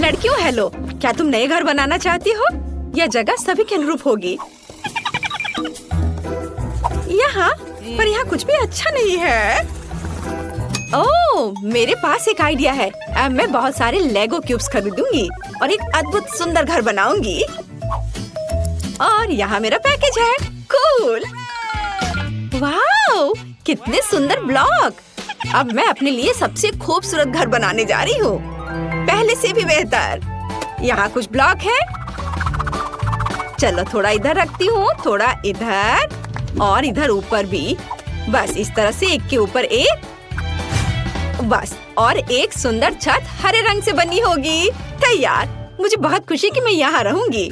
लड़कियों हेलो, क्या तुम नए घर बनाना चाहती हो? यह जगह सभी के अनुरूप होगी। यहाँ पर यहाँ कुछ भी अच्छा नहीं है। ओह, मेरे पास एक आइडिया है। अब मैं बहुत सारे लेगो क्यूब्स खरीदूंगी और एक अद्भुत सुंदर घर बनाऊंगी। और यहाँ मेरा पैकेज है। कूल! वाओ, कितने सुंदर ब्लॉक! अब मैं अपने लिए सबसे खूबसूरत घर बनाने जा रही हूँ, पहले से भी बेहतर। यहाँ कुछ ब्लॉक है। चलो थोड़ा इधर रखती हूँ, थोड़ा इधर और इधर ऊपर भी। बस इस तरह से एक के ऊपर एक। बस, और एक सुंदर छत हरे रंग से बनी होगी। तैयार। मुझे बहुत खुशी कि मैं यहाँ रहूंगी।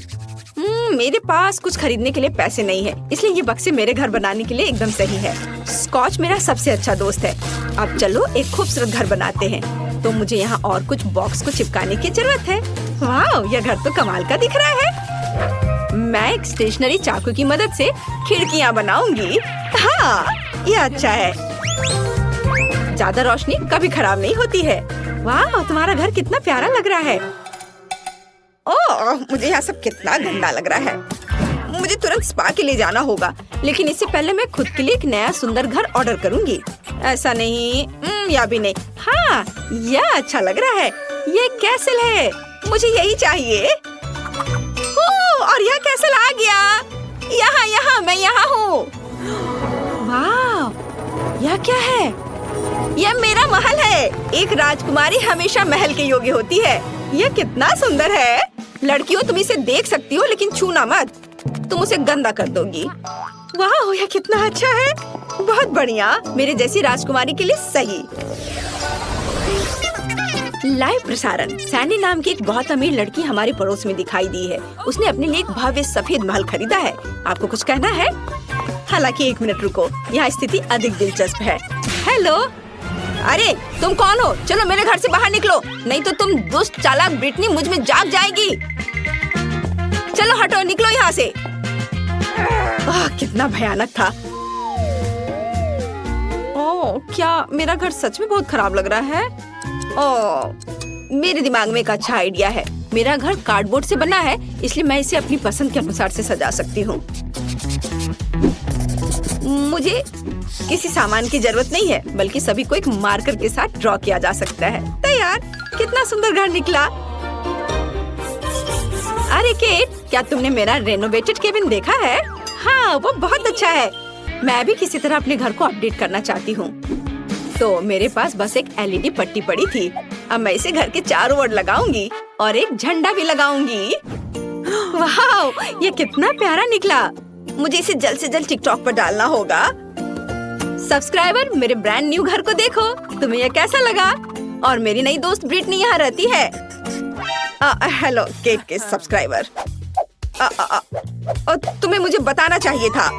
मेरे पास कुछ खरीदने के लिए पैसे नहीं है, इसलिए ये बक्से मेरे घर बनाने के लिए एकदम सही है। स्कॉच मेरा सबसे अच्छा दोस्त है। अब चलो एक खूबसूरत घर बनाते हैं। तो मुझे यहाँ और कुछ बॉक्स को चिपकाने की जरूरत है। वाह, यह घर तो कमाल का दिख रहा है। मैं एक स्टेशनरी चाकू की मदद से खिड़कियाँ बनाऊंगी। हाँ, यह अच्छा है। ज्यादा रोशनी कभी खराब नहीं होती है। वाह, तुम्हारा घर कितना प्यारा लग रहा है। ओह, मुझे यहाँ सब कितना गंदा लग रहा है। मुझे तुरंत स्पा के लिए जाना होगा, लेकिन इससे पहले मैं खुद के लिए एक नया सुंदर घर ऑर्डर करूंगी। ऐसा नहीं, या भी नहीं। हाँ, यह अच्छा लग रहा है। ये कैसल है, मुझे यही चाहिए। और यह कैसल आ गया। यहाँ मैं यहाँ हूँ। वाह, यह क्या है? यह मेरा महल है। एक राजकुमारी हमेशा महल के योग्य होती है। यह कितना सुंदर है। लड़कियों, तुम इसे देख सकती हो, लेकिन छूना मत, तुम उसे गंदा कर दोगी। वाह, यह कितना अच्छा है। बहुत बढ़िया, मेरे जैसी राजकुमारी के लिए सही। लाइव प्रसारण। सैंडी नाम की एक बहुत अमीर लड़की हमारे पड़ोस में दिखाई दी है। उसने अपने लिए एक भव्य सफेद महल खरीदा है। आपको कुछ कहना है? हालांकि 1 मिनट रुको, यहाँ स्थिति अधिक दिलचस्प है। हेलो, अरे तुम कौन हो? चलो मेरे घर से बाहर निकलो, नहीं तो तुम दुष्ट चालाक ब्रिटनी मुझ में जाग जाएगी। चलो हटो, निकलो यहाँ से। कितना भयानक था। ओह, क्या मेरा घर सच में बहुत खराब लग रहा है। ओह, मेरे दिमाग में एक अच्छा आइडिया है। मेरा घर कार्डबोर्ड से बना है, इसलिए मैं इसे अपनी पसंद के अनुसार से सजा सकती हूँ। मुझे किसी सामान की जरूरत नहीं है, बल्कि सभी को एक मार्कर के साथ ड्रॉ किया जा सकता है। तैयार। कितना सुंदर घर निकला। अरे केट, क्या तुमने मेरा रेनोवेटेड केबिन देखा है? हाँ, वो बहुत अच्छा है। मैं भी किसी तरह अपने घर को अपडेट करना चाहती हूँ। तो मेरे पास बस एक LED पट्टी पड़ी थी। अब मैं इसे घर के चारों ओर लगाऊंगी और एक झंडा भी लगाऊंगी। वाह, ये कितना प्यारा निकला। मुझे इसे जल्द से जल्द टिकटॉक पर डालना होगा। सब्सक्राइबर, मेरे ब्रांड न्यू घर को देखो। तुम्हें यह कैसा लगा? और मेरी नई दोस्त ब्रिटनी यहाँ रहती है। हेलो केट के सब्सक्राइबर। तुम्हें मुझे बताना चाहिए था।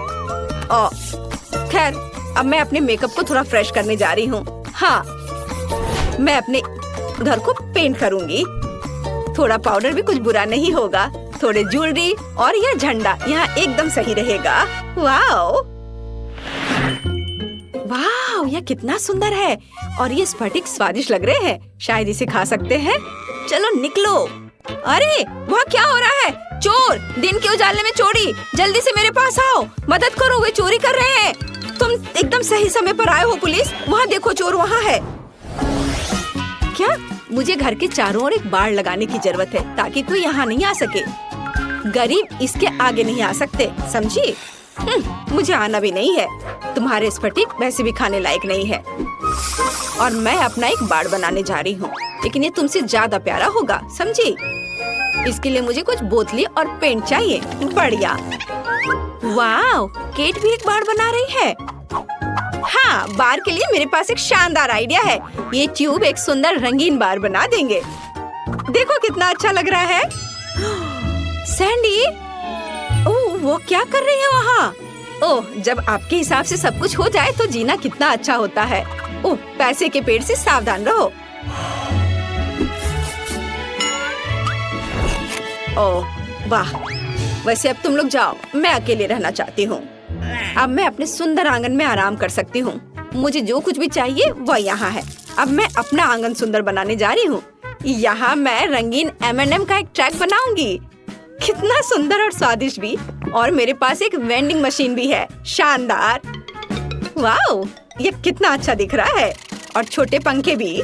खैर, अब मैं अपने मेकअप को थोड़ा फ्रेश करने जा रही हूँ। हाँ, मैं अपने घर को पेंट करूँगी। थोड़ा पाउडर भी कुछ बुरा नहीं होगा। थोड़े ज्वेलरी और यह झंडा यहाँ एकदम सही रहेगा। वाओ, वाओ, यह कितना सुंदर है। और ये स्फटिक स्वादिष्ट लग रहे हैं। शायद इसे खा सकते हैं। चलो निकलो। अरे, वहाँ क्या हो रहा है? चोर! दिन के उजाले में चोरी! जल्दी से मेरे पास आओ, मदद करो, वे चोरी कर रहे हैं। तुम एकदम सही समय पर आए हो पुलिस। वहाँ देखो, चोर वहाँ है। क्या? मुझे घर के चारों ओर एक बाड़ लगाने की जरूरत है, ताकि कोई यहाँ नहीं आ सके। गरीब इसके आगे नहीं आ सकते, समझी? मुझे आना भी नहीं है। तुम्हारे स्फटिक वैसे भी खाने लायक नहीं है। और मैं अपना एक बाड़ बनाने जा रही हूँ, लेकिन ये तुमसे ज्यादा प्यारा होगा, समझी? इसके लिए मुझे कुछ बोतली और पेंट चाहिए। बढ़िया। वाह, केट भी एक बाड़ बना रही है। हाँ, बार के लिए मेरे पास एक शानदार आइडिया है। ये ट्यूब एक सुंदर रंगीन बार बना देंगे। देखो कितना अच्छा लग रहा है। सैंडी, ओह, वो क्या कर रही है वहाँ? ओह, जब आपके हिसाब से सब कुछ हो जाए तो जीना कितना अच्छा होता है। ओह, पैसे के पेड़ से सावधान रहो। ओह, वाह। वैसे अब तुम लोग जाओ, मैं अकेले रहना चाहती हूँ। अब मैं अपने सुंदर आंगन में आराम कर सकती हूँ। मुझे जो कुछ भी चाहिए वह यहाँ है। अब मैं अपना आंगन सुंदर बनाने जा रही हूँ। यहाँ मैं रंगीन M&M का एक ट्रैक बनाऊंगी। कितना सुंदर और स्वादिष्ट भी। और मेरे पास एक वेंडिंग मशीन भी है। शानदार। वाओ, ये कितना अच्छा दिख रहा है। और छोटे पंखे भी।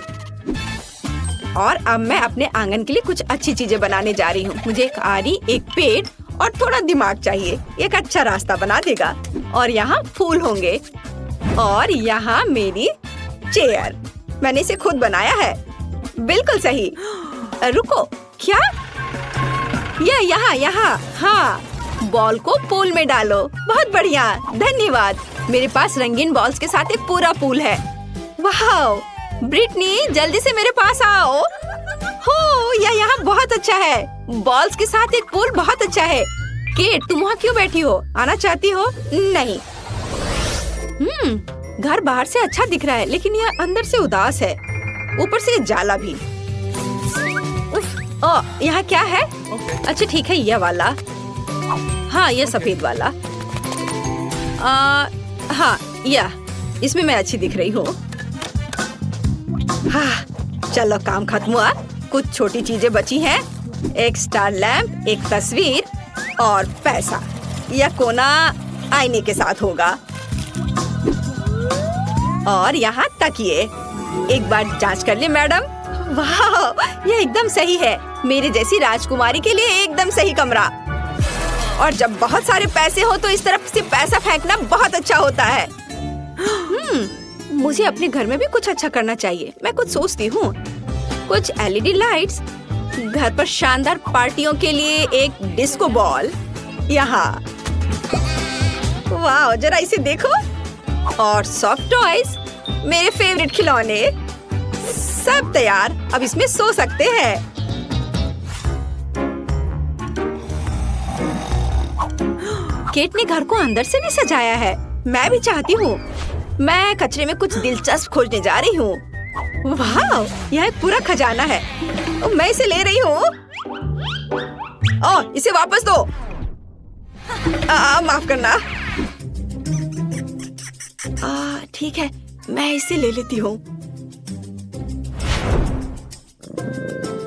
और अब मैं अपने आंगन के लिए कुछ अच्छी चीजें बनाने जा रही हूँ। मुझे एक आरी, एक पेड़ और थोड़ा दिमाग चाहिए। एक अच्छा रास्ता बना देगा। और यहाँ फूल होंगे। और यहाँ मेरी चेयर। मैंने इसे खुद बनाया है। बिल्कुल सही। रुको, क्या? यहाँ। हाँ, बॉल को पूल में डालो। बहुत बढ़िया, धन्यवाद। मेरे पास रंगीन बॉल्स के साथ एक पूरा पूल है। वाह, ब्रिटनी जल्दी से मेरे पास आओ। हो, यह यहाँ बहुत अच्छा है। बॉल्स के साथ एक पूल बहुत अच्छा है। केट, तुम वहाँ क्यों बैठी हो? आना चाहती हो? नहीं। घर बाहर से अच्छा दिख रहा है, लेकिन यह अंदर से उदास है। ऊपर से जाला भी। यहाँ क्या है? अच्छा ठीक है, यह वाला। हाँ, यह सफेद वाला। हाँ, यह इसमें मैं अच्छी दिख रही हूँ। हाँ, चलो काम खत्म हुआ। कुछ छोटी चीजें बची हैं। एक स्टार लैंप, एक तस्वीर और पैसा। यह कोना आईने के साथ होगा। और यहाँ तकिए। एक बार जांच कर ले मैडम। वाह, यह एकदम सही है। मेरे जैसी राजकुमारी के लिए एकदम सही कमरा। और जब बहुत सारे पैसे हो तो इस तरफ से पैसा फेंकना बहुत अच्छा होता है। मुझे अपने घर में भी कुछ अच्छा करना चाहिए। मैं कुछ सोचती हूँ। कुछ LED लाइट्स। घर पर शानदार पार्टियों के लिए एक डिस्को बॉल। यहाँ। वाह, जरा इसे देखो। और सॉफ्ट टॉयज, मेरे फेवरेट खिलौने। सब तैयार। अब इसमें सो सकते हैं। केट ने घर को अंदर से भी सजाया है। मैं भी चाहती हूँ। मैं कचरे में कुछ दिलचस्प खोजने जा रही हूँ। वाह, यह एक पूरा खजाना है। मैं इसे ले रही हूँ। इसे वापस दो। माफ करना। ठीक है, मैं इसे ले लेती हूँ।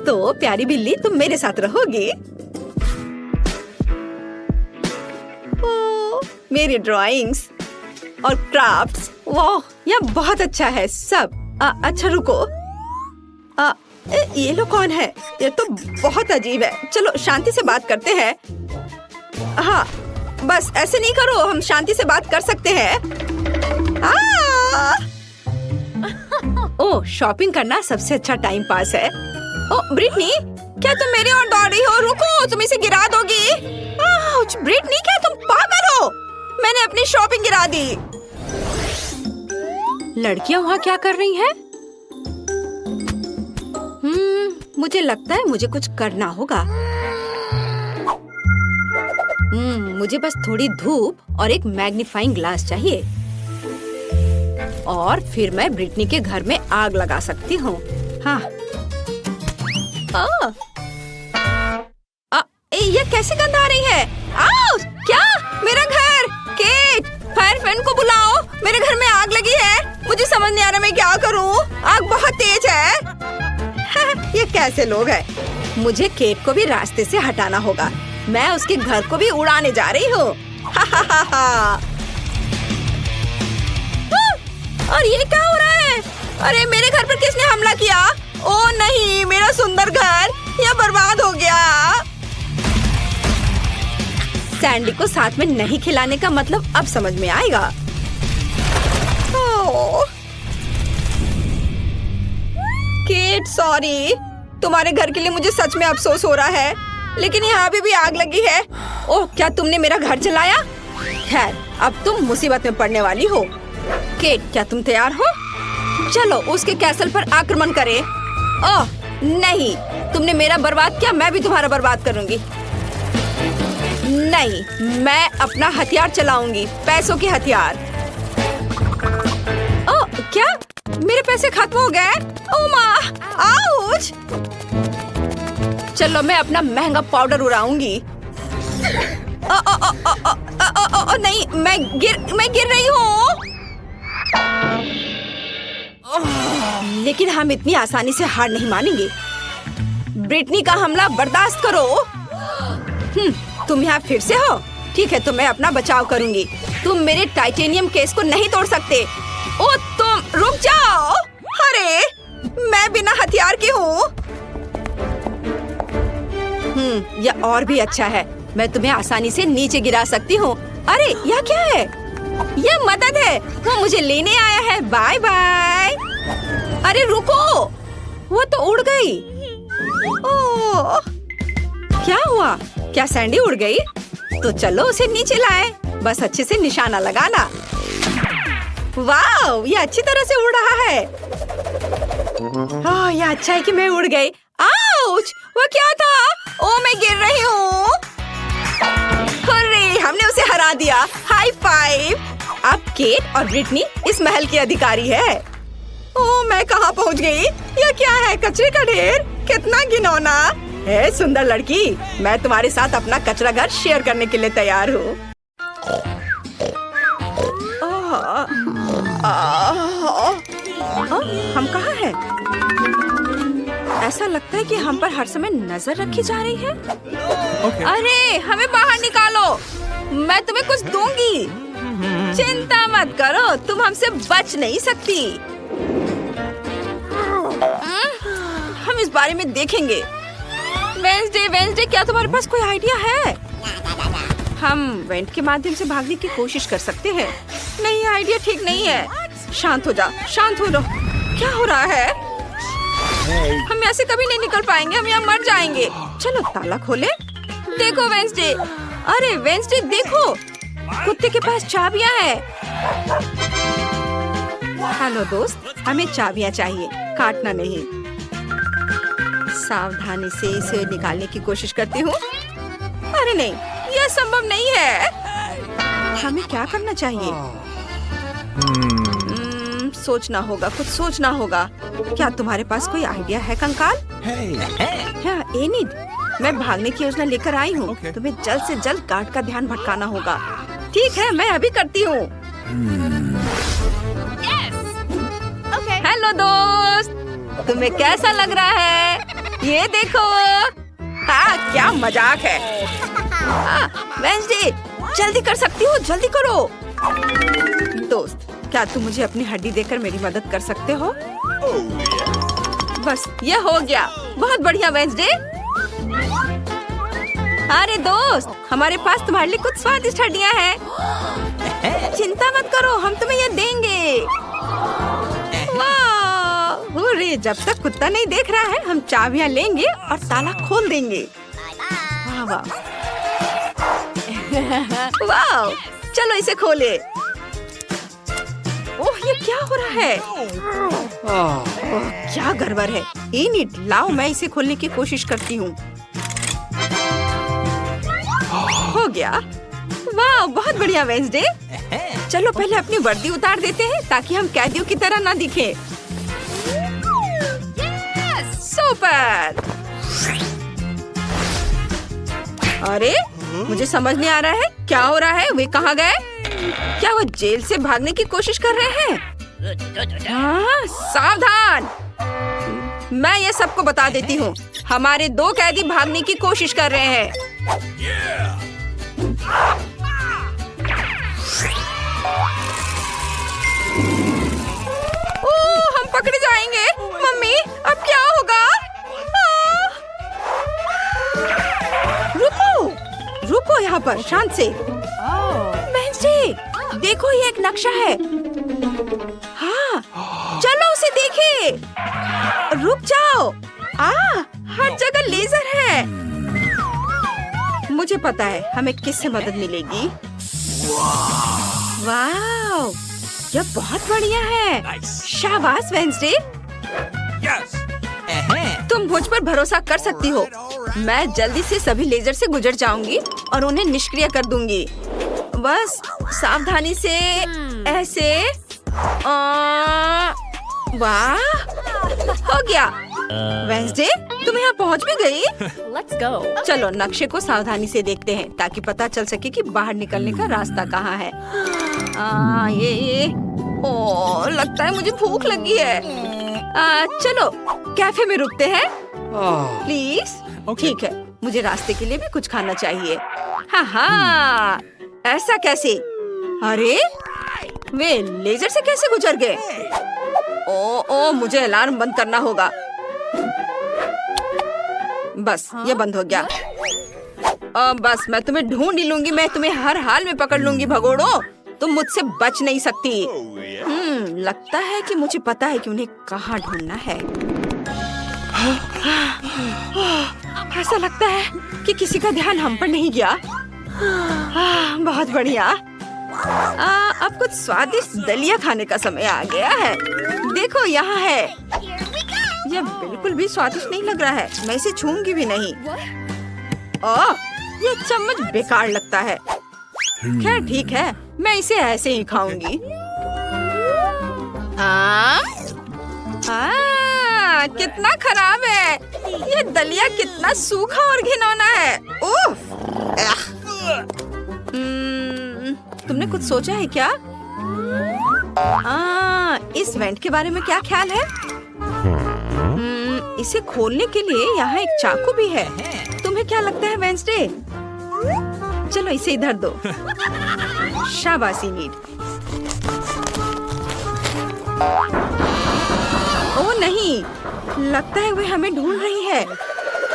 तो प्यारी बिल्ली, तुम मेरे साथ रहोगी। मेरी ड्राइंग्स और क्राफ्ट्स। वाह, यह बहुत अच्छा है सब। अच्छा रुको। ये लोग कौन है? ये तो बहुत अजीब है। चलो शांति से बात करते हैं। हाँ, बस ऐसे नहीं करो। हम शांति से बात कर सकते हैं। ओह, शॉपिंग करना सबसे अच्छा टाइम पास है। ओह ब्रिटनी, क्या तुम मेरी ओर दौड़ रही हो? रुको, तुम इसे गिरा दोगी। ब्रिटनी, क्या तुम पागल हो? मैंने अपनी शॉपिंग गिरा दी। लड़कियां वहाँ क्या कर रही हैं? मुझे लगता है मुझे कुछ करना होगा। मुझे बस थोड़ी धूप और एक मैग्नीफाइंग ग्लास चाहिए। और फिर मैं ब्रिटनी के घर में आग लगा सकती हूँ। हाँ। ये कैसे गंध आ रही है? क्या? मेरा घर! केट, फायर फैन को बुलाओ। मेरे घर में आग लगी है। मुझे समझ नहीं आ रहा मैं क्या करूँ। आग बहुत तेज है। ये कैसे लोग हैं? मुझे केट को भी रास्ते से हटाना होगा। मैं उसके घर को भी उड़ाने जा रही हूँ। और ये क्या हो रहा है? अरे मेरे घर पर किसने हमला किया? ओह नहीं, मेरा सुंदर घर यह बर्बाद हो गया। सैंडी को साथ में नहीं खिलाने का मतलब अब समझ में आएगा। Kate, sorry. तुम्हारे घर के लिए मुझे सच में अफसोस हो रहा है, लेकिन यहाँ भी आग लगी है। ओह, क्या तुमने मेरा घर जलाया? खैर, अब तुम मुसीबत में पड़ने वाली हो। केट, क्या तुम तैयार हो? चलो उसके कैसल पर आक्रमण करें। ओह नहीं, तुमने मेरा बर्बाद किया, मैं भी तुम्हारा बर्बाद करूंगी। नहीं, मैं अपना हथियार चलाऊंगी, पैसों के हथियार। ओह, क्या? मेरे पैसे खत्म हो गए? ओह माँ, आउच! चलो मैं अपना महंगा पाउडर उड़ाऊंगी। नहीं, मैं गिर रही हूँ। लेकिन हम इतनी आसानी से हार नहीं मानेंगे। ब्रिटनी का हमला बर्दाश्त करो। तुम यहाँ फिर से हो? ठीक है, तो मैं अपना बचाव करूंगी। तुम मेरे टाइटेनियम केस को नहीं तोड़ सकते। ओ तुम रुक जाओ। अरे मैं बिना हथियार की हूँ। यह और भी अच्छा है। मैं तुम्हें आसानी से नीचे गिरा सकती हूँ। अरे यह क्या है? यह मदद है। वो मुझे लेने आया है। Bye bye. अरे रुको, वो तो उड़ गई। ओह, क्या हुआ? क्या सैंडी उड़ गई? तो चलो उसे नीचे लाए। बस अच्छे से निशाना लगाना। वाह, ये अच्छी तरह से उड़ रहा है। ओह, यह अच्छा है कि मैं उड़ गई। आउच! वो क्या था? ओह, मैं गिर रही हूँ। अरे, हमने उसे हरा दिया। High five. अब केट और ब्रिटनी इस महल की अधिकारी है। ओह, मैं कहाँ पहुँच गई? यह क्या है? कचरे का ढेर? कितना घिनौना है। सुंदर लड़की, मैं तुम्हारे साथ अपना कचरा घर शेयर करने के लिए तैयार हूँ। हम कहाँ हैं? ऐसा लगता है कि हम पर हर समय नजर रखी जा रही है। अरे हमें बाहर निकालो, मैं तुम्हें कुछ दूंगी। चिंता मत करो, तुम हमसे बच नहीं सकती। हम इस बारे में देखेंगे। वेंसडे, क्या तुम्हारे पास कोई आइडिया है? हम वेंट के माध्यम से भागने की कोशिश कर सकते हैं। नहीं, आइडिया ठीक नहीं है। शांत हो जा, शांत हो जाओ। क्या हो रहा है? हम यहाँ से कभी नहीं निकल पाएंगे। हम यहाँ मर जाएंगे। चलो ताला खोले। देखो वेंसडे। अरे वेंसडे देखो, कुत्ते के पास चाबियाँ हैं। हेलो दोस्त, हमें चाबियाँ चाहिए, काटना नहीं। सावधानी से इसे निकालने की कोशिश करती हूँ। अरे नहीं, यह संभव नहीं है। हमें क्या करना चाहिए? सोचना होगा, कुछ सोचना होगा। क्या तुम्हारे पास कोई आइडिया है कंकाल? हाँ, एनिड, मैं भागने की योजना लेकर आई हूँ। तुम्हें जल्द से जल्द गार्ड का ध्यान भटकाना होगा। ठीक है, मैं अभी करती हूँ। हेलो दोस्त, तुम्हें कैसा लग रहा है? ये देखो। हाँ, क्या मजाक है। वेंसडे, जल्दी कर सकती हो, जल्दी करो। दोस्त, क्या तुम मुझे अपनी हड्डी देकर मेरी मदद कर सकते हो? बस ये हो गया। बहुत बढ़िया वेंसडे। अरे दोस्त, हमारे पास तुम्हारे लिए कुछ स्वादिष्ट हड्डियाँ हैं। चिंता मत करो, हम तुम्हें ये देंगे। वाह, अरे जब तक कुत्ता नहीं देख रहा है, हम चाबियाँ लेंगे और ताला खोल देंगे। वाह वाह वाह, चलो इसे खोले। ओह, ये क्या हो रहा है? ओह, क्या गड़बड़ है। एनिड, लाओ मैं इसे खोलने की कोशिश करती हूँ। हो गया। वाह, बहुत बढ़िया वेंसडे। चलो पहले अपनी वर्दी उतार देते हैं ताकि हम कैदियों की तरह ना दिखें। सुपर। अरे मुझे समझ नहीं आ रहा है, क्या हो रहा है? वे कहाँ गए? क्या वो जेल से भागने की कोशिश कर रहे हैं? हाँ, सावधान, मैं ये सबको बता देती हूँ। हमारे 2 कैदी भागने की कोशिश कर रहे हैं। ओह, हम पकड़े जाएंगे। मम्मी, अब क्या होगा? रुको यहाँ पर, शांत से। वेंसडे, देखो ये एक नक्शा है। हाँ, चलो उसे देखें। रुक जाओ। हर जगह लेजर है। मुझे पता है हमें किससे मदद मिलेगी। वाह, यह बहुत बढ़िया है। शाबाश वेंसडे, तुम मुझ पर भरोसा कर सकती हो। मैं जल्दी से सभी लेजर से गुजर जाऊंगी और उन्हें निष्क्रिय कर दूंगी। बस सावधानी से ऐसे। वाह, हो गया। वेंसडे, तुम यहाँ पहुँच भी गई। Let's go. चलो नक्शे को सावधानी से देखते हैं ताकि पता चल सके कि बाहर निकलने का रास्ता कहाँ है। ये ओह, लगता है मुझे भूख लगी है। चलो कैफे में रुकते हैं। प्लीज। ठीक है, मुझे रास्ते के लिए भी कुछ खाना चाहिए। हाँ हाँ, ऐसा कैसे? अरे वे लेजर से कैसे गुजर गए? ओ, मुझे अलार्म बंद करना होगा। बस ये बंद हो गया। बस मैं तुम्हें ढूंढ ही लूंगी। मैं तुम्हें हर हाल में पकड़ लूंगी भगोड़ो। तुम मुझसे बच नहीं सकती। लगता है कि मुझे पता है कि उन्हें कहाँ ढूंढना है। ऐसा लगता है कि किसी का ध्यान हम पर नहीं गया। बहुत बढ़िया। अब कुछ स्वादिष्ट दलिया खाने का समय आ गया है। देखो यहाँ है। यह बिल्कुल भी स्वादिष्ट नहीं लग रहा है। मैं इसे छूंगी भी नहीं। यह चम्मच बेकार लगता है। खैर ठीक है, मैं इसे ऐसे ही खाऊंगी। कितना खराब है। ये दलिया कितना सूखा और घिनौना है। उफ! तुमने कुछ सोचा है क्या? इस वेंट के बारे में क्या ख्याल है? इसे खोलने के लिए यहाँ एक चाकू भी है। तुम्हें क्या लगता है वेंसडे? चलो इसे इधर दो। शाबाशी नीड। ओ नहीं, लगता है वे हमें ढूंढ रही है।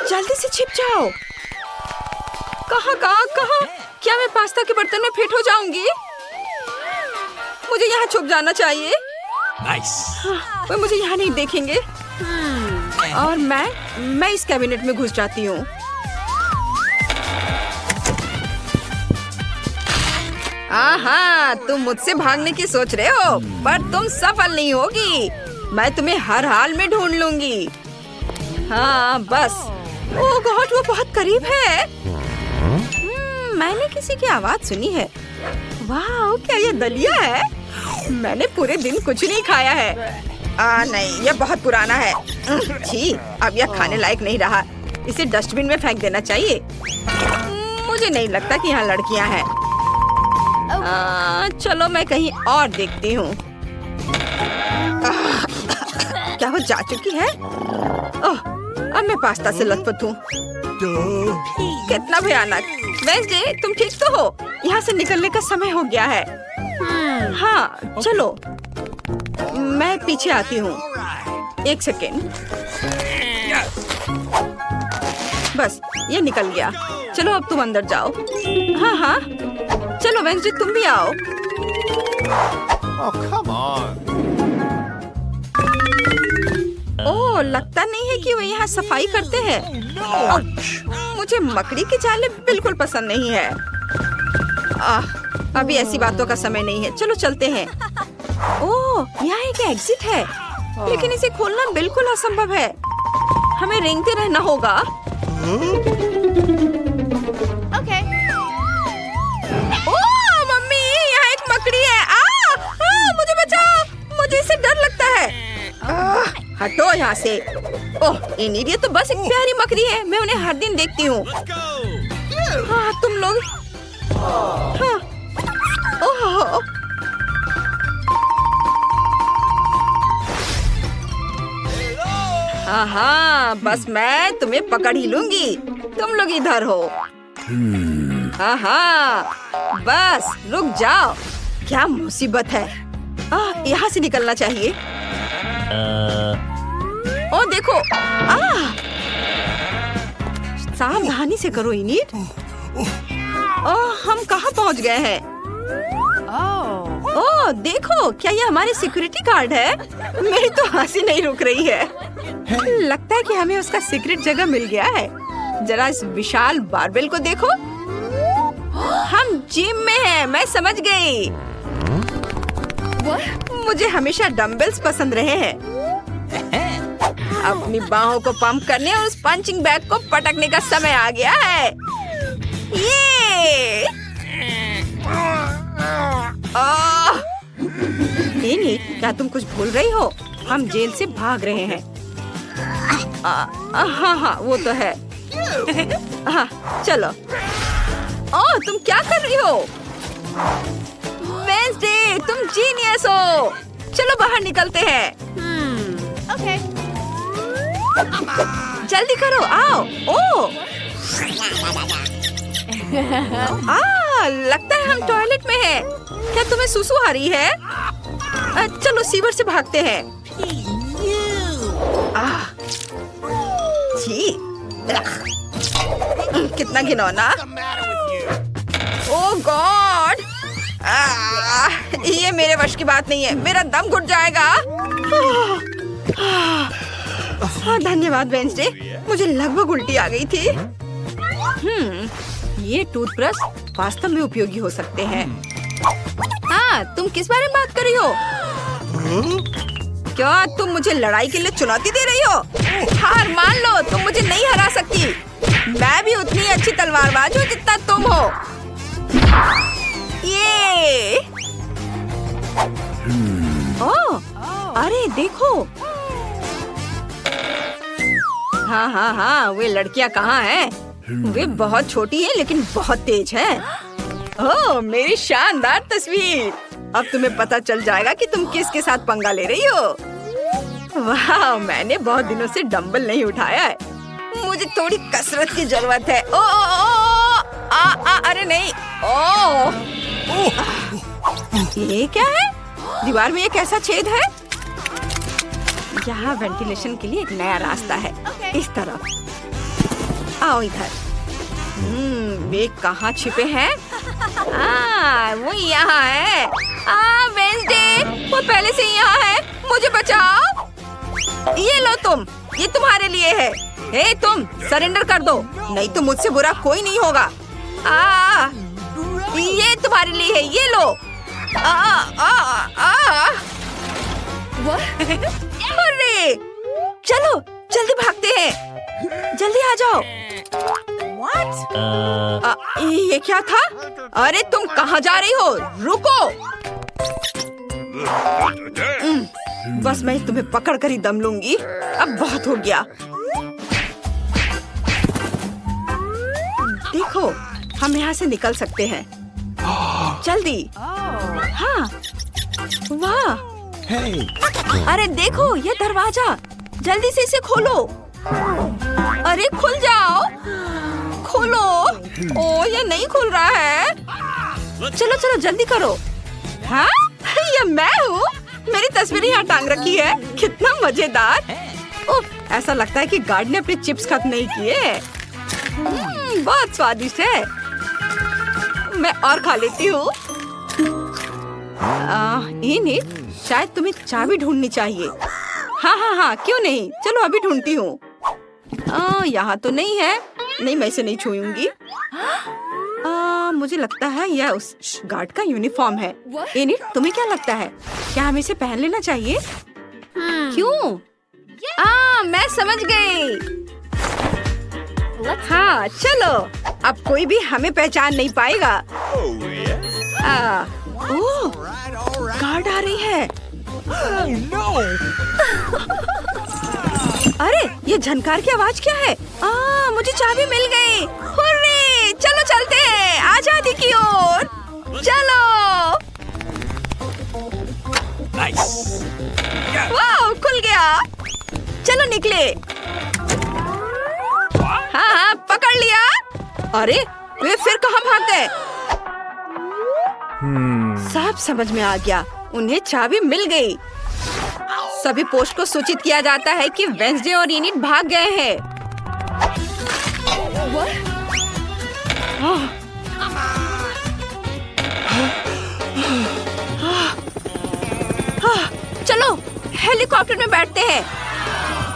जल्दी से छिप जाओ। कहाँ? क्या मैं पास्ता के बर्तन में फिट हो जाऊंगी? मुझे यहाँ छुप जाना चाहिए। वे मुझे यहाँ नहीं देखेंगे। और मैं इस कैबिनेट में घुस जाती हूँ। तुम मुझसे भागने की सोच रहे हो, पर तुम सफल नहीं होगी। मैं तुम्हें हर हाल में ढूंढ लूंगी। हाँ बस। ओह गॉड, वो बहुत करीब है। मैंने किसी की आवाज सुनी है। वाह, क्या ये दलिया है? मैंने पूरे दिन कुछ नहीं खाया है। नहीं, यह बहुत पुराना है। छी, अब यह खाने लायक नहीं रहा। इसे डस्टबिन में फेंक देना चाहिए। मुझे नहीं लगता कि यहाँ लड़कियाँ हैं। चलो मैं कहीं और देखती हूँ। क्या वो जा चुकी है? अब मैं पास्ता से लथपथ हूँ। कितना भयानक। वेंसडे, तुम ठीक तो हो? यहाँ से निकलने का समय हो गया है। हाँ चलो, मैं पीछे आती हूँ। एक सेकेंड। बस ये निकल गया। चलो अब तुम अंदर जाओ। हाँ, चलो वेंसडे तुम भी आओ। ओह, लगता नहीं है कि वे यहाँ सफाई करते हैं। मुझे मकड़ी की चालें बिल्कुल पसंद नहीं है। अभी ऐसी बातों का समय नहीं है। चलो चलते हैं। ओह, यहाँ एक एग्जिट है, लेकिन इसे खोलना बिल्कुल असंभव है। हमें रेंगते रहना होगा। ओके। ओह मम्मी, यहाँ एक मकड़ी है। मुझे बचाओ, मुझे इससे डर लगता है। हटो यहाँ से। ओह, ये तो बस एक प्यारी मकड़ी है। मैं उन्हें हर दिन देखती हूँ। तुम लोग। ओह, हाँ, बस मैं तुम्हें पकड़ ही लूंगी। तुम लोग इधर हो। बस रुक जाओ। क्या मुसीबत है। यहाँ से निकलना चाहिए। ओ देखो। सावधानी से करो इनीट। हम कहाँ पहुँच गए हैं? ओह देखो, क्या ये हमारे सिक्योरिटी गार्ड है? मेरी तो हंसी नहीं रुक रही है। लगता है कि हमें उसका सीक्रेट जगह मिल गया है। जरा इस विशाल बारबेल को देखो। हम जिम में हैं, मैं समझ गई। मुझे हमेशा डंबल्स पसंद रहे हैं। अपनी बाहों को पंप करने और उस पंचिंग बैग को पटकने का समय आ गया है। ये नहीं, क्या तुम कुछ भूल रही हो? हम जेल से भाग रहे हैं। हाँ, वो तो है। चलो। तुम क्या कर रही हो? वेंसडे, तुम जीनियस हो। चलो बाहर निकलते हैं। ओके। जल्दी करो, आओ। ओ लगता है हम टॉयलेट में हैं। क्या तुम्हें सुसु आ रही है? चलो सीवर से भागते हैं। छी, कितना घिनौना। ओह गॉड, ये मेरे वश की बात नहीं है। मेरा दम घुट जाएगा। धन्यवाद वेंसडे, मुझे लगभग उल्टी आ गई थी। ये टूथब्रश वास्तव में उपयोगी हो सकते हैं। हाँ, तुम किस बारे में बात कर रही हो? क्या तुम मुझे लड़ाई के लिए चुनौती दे रही हो? हार मान लो, तुम मुझे नहीं हरा सकती। मैं भी उतनी अच्छी तलवारबाज हूँ जितना तुम हो। ये अरे देखो। हाँ, वे लड़कियाँ कहाँ हैं? वे बहुत छोटी हैं लेकिन बहुत तेज हैं। ओह, मेरी शानदार तस्वीर। अब तुम्हें पता चल जाएगा कि तुम किसके साथ पंगा ले रही हो। वाह, मैंने बहुत दिनों से डंबल नहीं उठाया है। मुझे थोड़ी कसरत की जरूरत है। अरे नहीं। ये क्या है? दीवार में एक ऐसा छेद है। यहाँ वेंटिलेशन के लिए एक नया रास्ता है। इस तरफ आओ, इधर। वे कहाँ छिपे हैं? वो यहाँ है। वेंसडे, वो पहले से ही यहाँ है। मुझे बचाओ। ये लो तुम, ये तुम्हारे लिए है। हे तुम, सरेंडर कर दो, नहीं तो मुझसे बुरा कोई नहीं होगा। ये तुम्हारे लिए है, ये लो। अरे चलो जल्दी भागते हैं, जल्दी आ जाओ। ये क्या था? अरे तुम कहाँ जा रही हो? रुको। बस मैं तुम्हें पकड़ कर ही दम लूंगी। अब बहुत हो गया। देखो, हम यहाँ से निकल सकते हैं। जल्दी। हाँ, वाह। अरे देखो, ये दरवाजा। जल्दी से इसे खोलो। अरे खुल जाओ, खोलो। ओ, ये नहीं खुल रहा है। चलो चलो जल्दी करो। हाँ, ये मैं हूँ। मेरी तस्वीर यहाँ टांग रखी है। कितना मजेदार। ओह, ऐसा लगता है कि गार्ड ने अपने चिप्स खत्म नहीं किए। बहुत स्वादिष्ट है। मैं और खा लेती हूँ। शायद तुम्हें चाबी ढूंढनी चाहिए। हाँ, क्यों नहीं। चलो अभी ढूंढती हूँ। यहाँ तो नहीं है। नहीं, मैं इसे नहीं छूऊंगी। मुझे लगता है यह उस गार्ड का यूनिफॉर्म है। एनिट, तुम्हें क्या लगता है? क्या हमें इसे पहन लेना चाहिए? क्यों? मैं समझ गई। हाँ, चलो। अब कोई भी हमें पहचान नहीं पाएगा। गार्ड आ रही है। अरे ये झनकार की आवाज क्या है? मुझे चाबी मिल गई। हुर्रे! चलो चलते हैं आजादी की ओर। चलो। वाह, खुल गया। चलो निकले। हाँ, पकड़ लिया। अरे वे फिर कहाँ भाग गए? सब समझ में आ गया। उन्हें चाबी मिल गई। सभी पोस्ट को सूचित किया जाता है कि वेंसडे और एनिट भाग गए हैं। चलो हेलीकॉप्टर में बैठते हैं।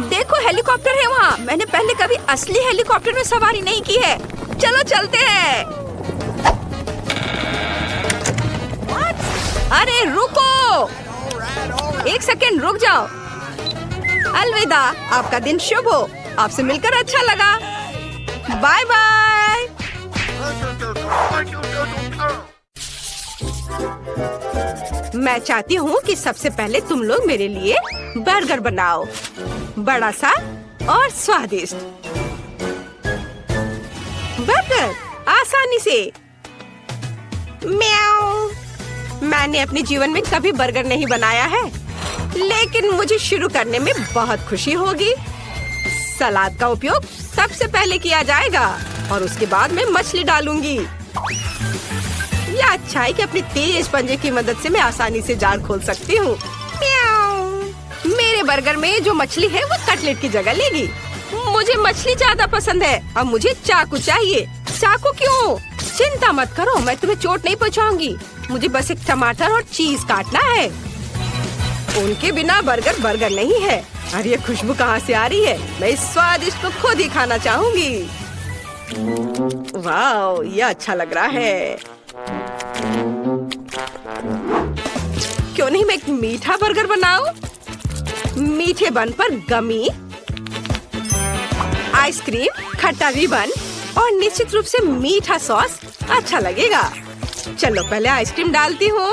देखो, हेलीकॉप्टर है वहाँ। मैंने पहले कभी असली हेलीकॉप्टर में सवारी नहीं की है। चलो चलते हैं। अरे रुको, एक सेकेंड रुक जाओ। अलविदा, आपका दिन शुभ हो। आपसे मिलकर अच्छा लगा। Bye bye. मैं चाहती हूँ कि सबसे पहले तुम लोग मेरे लिए बर्गर बनाओ, बड़ा सा और स्वादिष्ट। बर्गर आसानी से। म्याऊ। मैंने अपने जीवन में कभी बर्गर नहीं बनाया है, लेकिन मुझे शुरू करने में बहुत खुशी होगी। सलाद का उपयोग सबसे पहले किया जाएगा और उसके बाद मैं मछली डालूंगी। यह अच्छा है कि अपनी तेज पंजे की मदद से मैं आसानी से जाल खोल सकती हूँ। मेरे बर्गर में जो मछली है वो कटलेट की जगह लेगी। मुझे मछली ज्यादा पसंद है। अब मुझे चाकू चाहिए। चाकू क्यों? चिंता मत करो, मैं तुम्हें चोट नहीं पहुँचाऊंगी। मुझे बस एक टमाटर और चीज काटना है। उनके बिना बर्गर बर्गर नहीं है। अरे ये खुशबू कहाँ से आ रही है? मैं इस स्वादिष्ट को खुद ही खाना चाहूंगी। वाह, ये अच्छा लग रहा है। क्यों नहीं मैं एक मीठा बर्गर बनाऊं? मीठे बन पर गमी, आइसक्रीम, खट्टा रिबन और निश्चित रूप से मीठा सॉस अच्छा लगेगा। चलो पहले आइसक्रीम डालती हूँ।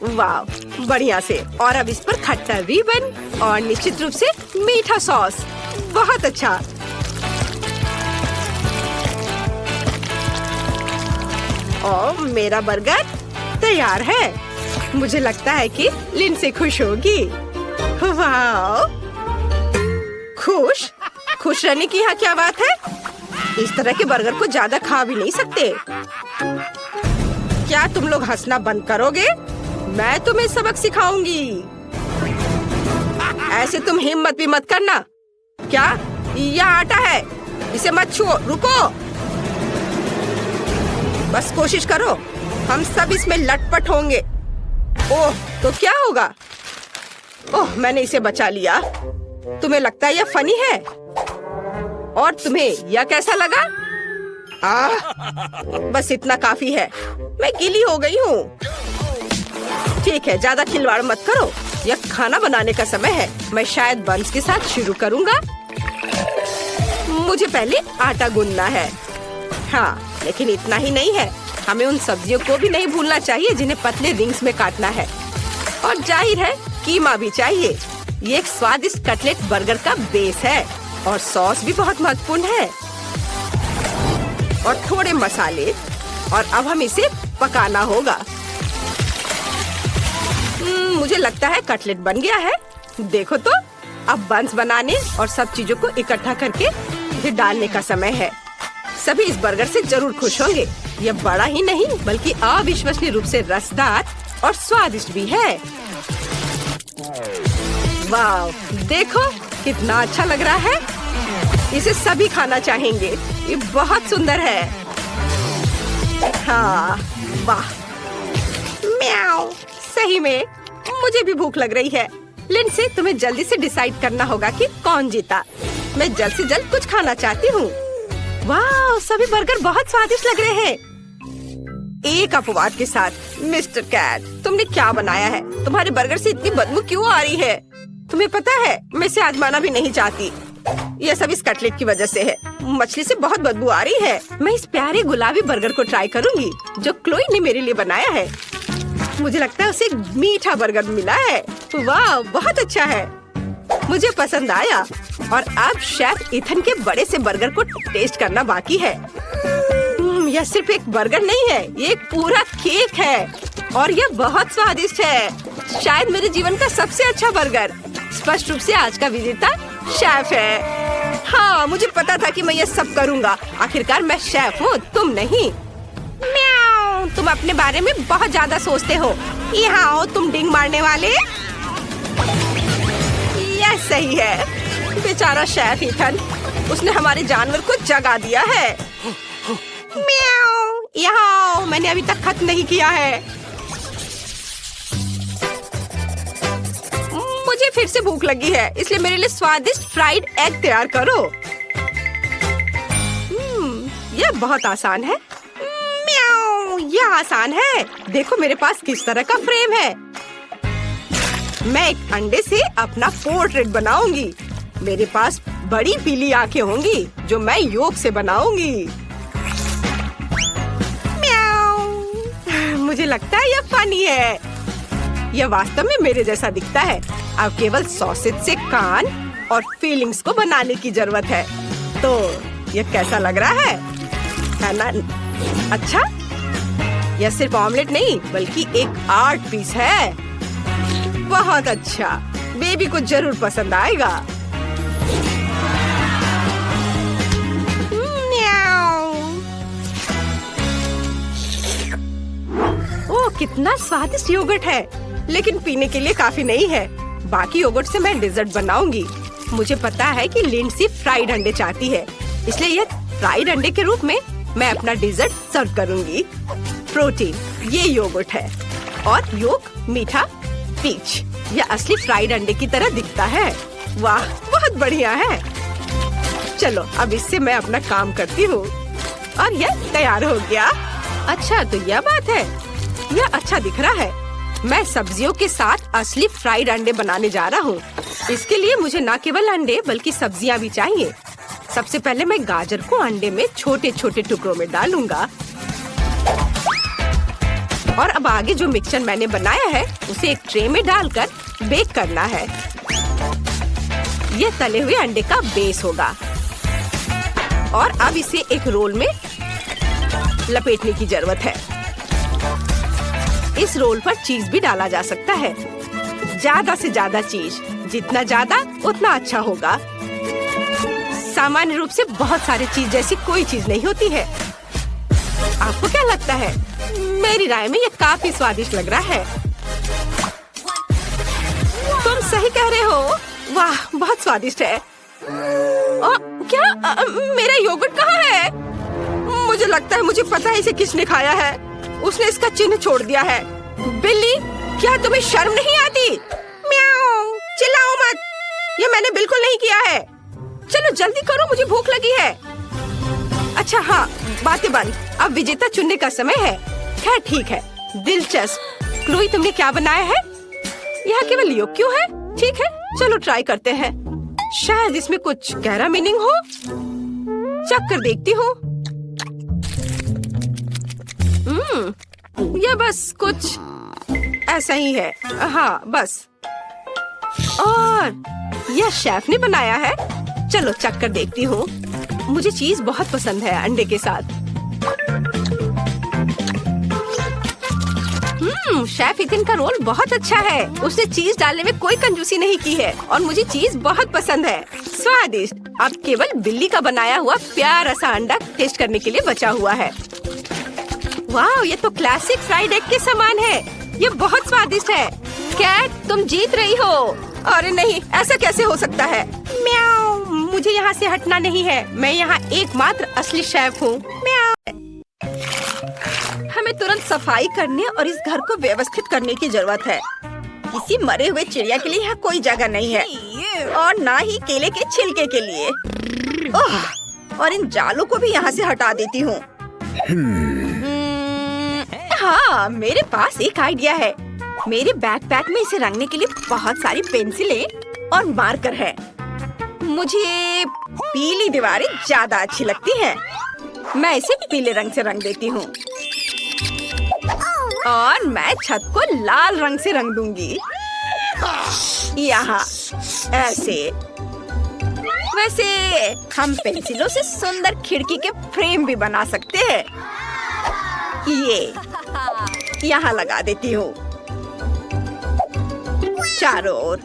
वाह, बढ़िया से। और अब इस पर खट्टा रिबन और निश्चित रूप से मीठा सॉस। बहुत अच्छा। और मेरा बर्गर तैयार है। मुझे लगता है कि लिंडसे खुश होगी। वाह, खुश खुश रहने की यहाँ क्या बात है? इस तरह के बर्गर को ज्यादा खा भी नहीं सकते। क्या तुम लोग हंसना बंद करोगे? मैं तुम्हें सबक सिखाऊंगी। ऐसे तुम हिम्मत भी मत करना। क्या यह आटा है? इसे मत छुओ। रुको, बस कोशिश करो। हम सब इसमें लटपट होंगे। ओह, तो क्या होगा? ओह, मैंने इसे बचा लिया। तुम्हें लगता है यह फनी है? और तुम्हें यह कैसा लगा? बस इतना काफी है। मैं गीली हो गई हूँ। ठीक है, ज्यादा खिलवाड़ मत करो। यह खाना बनाने का समय है। मैं शायद बंस के साथ शुरू करूँगा। मुझे पहले आटा गूंदना है। हाँ, लेकिन इतना ही नहीं है। हमें उन सब्जियों को भी नहीं भूलना चाहिए जिन्हें पतले रिंग्स में काटना है। और जाहिर है कीमा भी चाहिए। ये एक स्वादिष्ट कटलेट बर्गर का बेस है और सॉस भी बहुत महत्वपूर्ण है। और थोड़े मसाले। और अब हम इसे पकाना होगा। मुझे लगता है कटलेट बन गया है। देखो तो, अब बंस बनाने और सब चीजों को इकट्ठा करके इसे डालने का समय है। सभी इस बर्गर से जरूर खुश होंगे। यह बड़ा ही नहीं बल्कि अविश्वसनीय रूप से रसदार और स्वादिष्ट भी है। वाह, देखो कितना अच्छा लग रहा है। इसे सभी खाना चाहेंगे। ये बहुत सुंदर है। हाँ, वाह, म्याऊ। सही में मुझे भी भूख लग रही है। लिंडसे, तुम्हें जल्दी से डिसाइड करना होगा कि कौन जीता। मैं जल्द से जल्द कुछ खाना चाहती हूँ। वाह, सभी बर्गर बहुत स्वादिष्ट लग रहे हैं। एक अपवाद के साथ। मिस्टर कैट, तुमने क्या बनाया है? तुम्हारे बर्गर से इतनी बदबू क्यों आ रही है? तुम्हें पता है, मैं इसे आजमाना भी नहीं चाहती। यह सब इस कटलेट की वजह से है। मछली से बहुत बदबू आ रही है। मैं इस प्यारे गुलाबी बर्गर को ट्राई करूंगी जो क्लोई ने मेरे लिए बनाया है। मुझे लगता है उसे एक मीठा बर्गर मिला है। वाह, बहुत अच्छा है। मुझे पसंद आया। और अब शेफ इथन के बड़े से बर्गर को टेस्ट करना बाकी है। यह सिर्फ एक बर्गर नहीं है, ये एक पूरा केक है और यह बहुत स्वादिष्ट है। शायद मेरे जीवन का सबसे अच्छा बर्गर। स्पष्ट रूप से आज का विजेता शेफ है। हाँ, मुझे पता था कि मैं ये सब करूँगा। आखिरकार मैं शेफ हूँ, तुम नहीं। म्याऊ, तुम अपने बारे में बहुत ज्यादा सोचते हो। यहाँ आओ तुम डिंग मारने वाले। यह सही है। बेचारा शेफ इथन, उसने हमारे जानवर को जगा दिया है। म्याऊ, यहाँ आओ, मैंने अभी तक खत्म नहीं किया है। मुझे फिर से भूख लगी है, इसलिए मेरे लिए स्वादिष्ट फ्राइड एग तैयार करो। यह बहुत आसान है। म्याऊ, यह आसान है। देखो मेरे पास किस तरह का फ्रेम है। मैं एक अंडे से अपना पोर्ट्रेट बनाऊंगी। मेरे पास बड़ी पीली आंखें होंगी जो मैं योग से बनाऊंगी। म्याऊ, मुझे लगता है यह फनी है। यह वास्तव में मेरे जैसा दिखता है। अब केवल सॉसेज से कान और फीलिंग्स को बनाने की जरूरत है। तो यह कैसा लग रहा है ना? अच्छा, यह सिर्फ ऑमलेट नहीं बल्कि एक आर्ट पीस है। बहुत अच्छा, बेबी को जरूर पसंद आएगा। कितना स्वादिष्ट योगर्ट है, लेकिन पीने के लिए काफी नहीं है। बाकी योगर्ट से मैं डिजर्ट बनाऊंगी। मुझे पता है कि लिंडसी फ्राइड अंडे चाहती है, इसलिए यह फ्राइड अंडे के रूप में मैं अपना डिजर्ट सर्व करूंगी। प्रोटीन, ये योगर्ट है और योग मीठा पीच। यह असली फ्राइड अंडे की तरह दिखता है। वाह, बहुत बढ़िया है। चलो अब इससे मैं अपना काम करती हूँ और यह तैयार हो गया। अच्छा, तो यह बात है, यह अच्छा दिख रहा है। मैं सब्जियों के साथ असली फ्राइड अंडे बनाने जा रहा हूँ। इसके लिए मुझे न केवल अंडे बल्कि सब्जियाँ भी चाहिए। सबसे पहले मैं गाजर को अंडे में छोटे छोटे टुकड़ों में डालूंगा और अब आगे जो मिक्सचर मैंने बनाया है उसे एक ट्रे में डालकर बेक करना है। यह तले हुए अंडे का बेस होगा और अब इसे एक रोल में लपेटने की जरूरत है। इस रोल पर चीज भी डाला जा सकता है, ज्यादा से ज्यादा चीज, जितना ज्यादा उतना अच्छा होगा। सामान्य रूप से बहुत सारी चीज जैसी कोई चीज नहीं होती है। आपको क्या लगता है? मेरी राय में ये काफी स्वादिष्ट लग रहा है। तुम सही कह रहे हो। वाह, बहुत स्वादिष्ट है। क्या मेरा योगर्ट कहाँ है? मुझे लगता है मुझे पता है इसे किसने खाया है। उसने इसका चिन्ह छोड़ दिया है। बिल्ली, क्या तुम्हें शर्म नहीं आती? म्याऊ, चिल्लाओ मत। ये मैंने बिल्कुल नहीं किया है। चलो जल्दी करो, मुझे भूख लगी है। अच्छा हाँ, बातें बंद। अब विजेता चुनने का समय है। खैर ठीक है, दिलचस्प। क्लोई, तुमने क्या बनाया है? यहाँ केवल योग क्यों है? ठीक है, चलो ट्राई करते हैं। शायद इसमें कुछ गहरा मीनिंग हो। चख कर देखती हूँ। यह बस कुछ ऐसा ही है। हाँ बस। और यह शेफ ने बनाया है। चलो चख कर देखती हूँ। मुझे चीज बहुत पसंद है अंडे के साथ। शेफ इथिन का रोल बहुत अच्छा है। उसने चीज डालने में कोई कंजूसी नहीं की है और मुझे चीज बहुत पसंद है। स्वादिष्ट। अब केवल बिल्ली का बनाया हुआ प्यारा सा अंडा टेस्ट करने के लिए बचा हुआ है। वाह, ये तो क्लासिक फ्राइड एग के समान है। ये बहुत स्वादिष्ट है। कैट, तुम जीत रही हो। अरे नहीं, ऐसा कैसे हो सकता है? म्याऊ, मुझे यहाँ से हटना नहीं है। मैं यहाँ एकमात्र असली शेफ हूँ। हमें तुरंत सफाई करने और इस घर को व्यवस्थित करने की जरूरत है। किसी मरे हुए चिड़िया के लिए यहाँ कोई जगह नहीं है और ना ही केले के छिलके के लिए। ओह, और इन जालों को भी यहाँ से हटा देती हूँ। हाँ, मेरे पास एक आइडिया है। मेरे बैकपैक में इसे रंगने के लिए बहुत सारी पेंसिलें और मार्कर है। मुझे पीली दीवारें ज्यादा अच्छी लगती हैं। मैं इसे पीले रंग से रंग देती हूँ और मैं छत को लाल रंग से रंग दूंगी। यहाँ ऐसे। वैसे हम पेंसिलों से सुंदर खिड़की के फ्रेम भी बना सकते हैं। ये यहाँ लगा देती हूँ चारों ओर।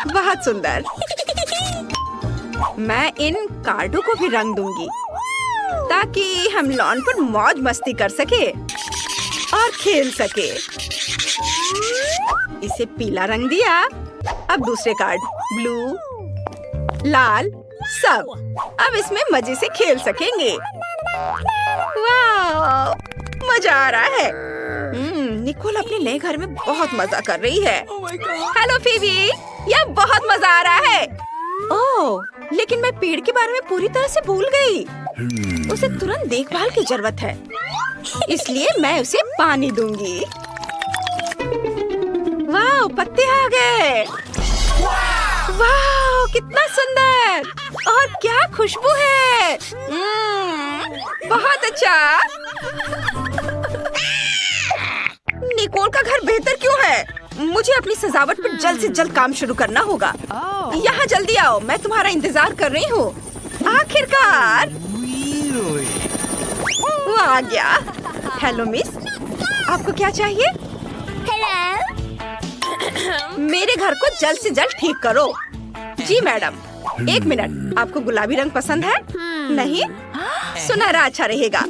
बहुत सुंदर। मैं इन कार्डों को भी रंग दूंगी ताकि हम लॉन पर मौज मस्ती कर सके और खेल सके। इसे पीला रंग दिया। अब दूसरे कार्ड ब्लू, लाल, सब। अब इसमें मजे से खेल सकेंगे। वाह, मजा आ रहा है। निकोल अपने नए घर में बहुत मजा कर रही है। हेलो फीबी, यह बहुत मजा आ रहा है। ओह, लेकिन मैं पेड़ के बारे में पूरी तरह से भूल गई। उसे तुरंत देखभाल की जरूरत है, इसलिए मैं उसे पानी दूंगी। वाह, पत्ते आ गए। वाह, कितना सुंदर और क्या खुशबू है। बहुत अच्छा। निकोल का घर बेहतर क्यों है? मुझे अपनी सजावट पर जल्द से जल्द काम शुरू करना होगा। यहाँ जल्दी आओ, मैं तुम्हारा इंतजार कर रही हूँ। आखिरकार वो आ गया। हेलो मिस, आपको क्या चाहिए? मेरे घर को जल्द से जल्द ठीक करो। जी मैडम। एक मिनट, आपको गुलाबी रंग पसंद है? नहीं, सुनहरा अच्छा रहेगा।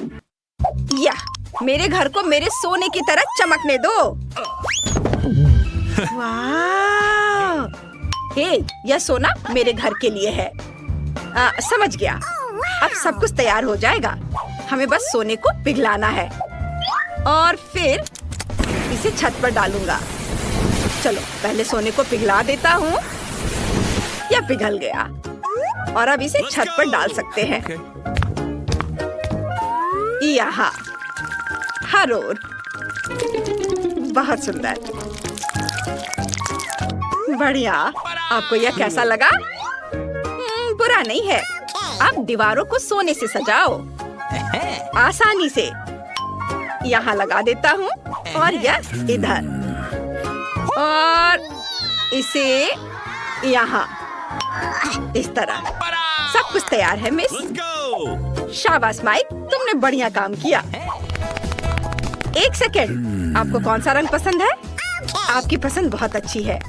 या मेरे घर को मेरे सोने की तरह चमकने दो। वाह! हे, यह सोना मेरे घर के लिए है। समझ गया। अब सब कुछ तैयार हो जाएगा। हमें बस सोने को पिघलाना है और फिर इसे छत पर डालूंगा। चलो पहले सोने को पिघला देता हूँ। यह पिघल गया और अब इसे छत पर डाल सकते हैं। यहाँ हर ओर। बहुत सुंदर, बढ़िया। आपको यह कैसा लगा? बुरा नहीं है। अब दीवारों को सोने से सजाओ आसानी से। यहाँ लगा देता हूँ और यह इधर और इसे यहाँ। इस तरह सब कुछ तैयार है मिस। शाबाश माइक, तुमने बढ़िया काम किया। एक सेकेंड, आपको कौन सा रंग पसंद है? आपकी पसंद बहुत अच्छी है,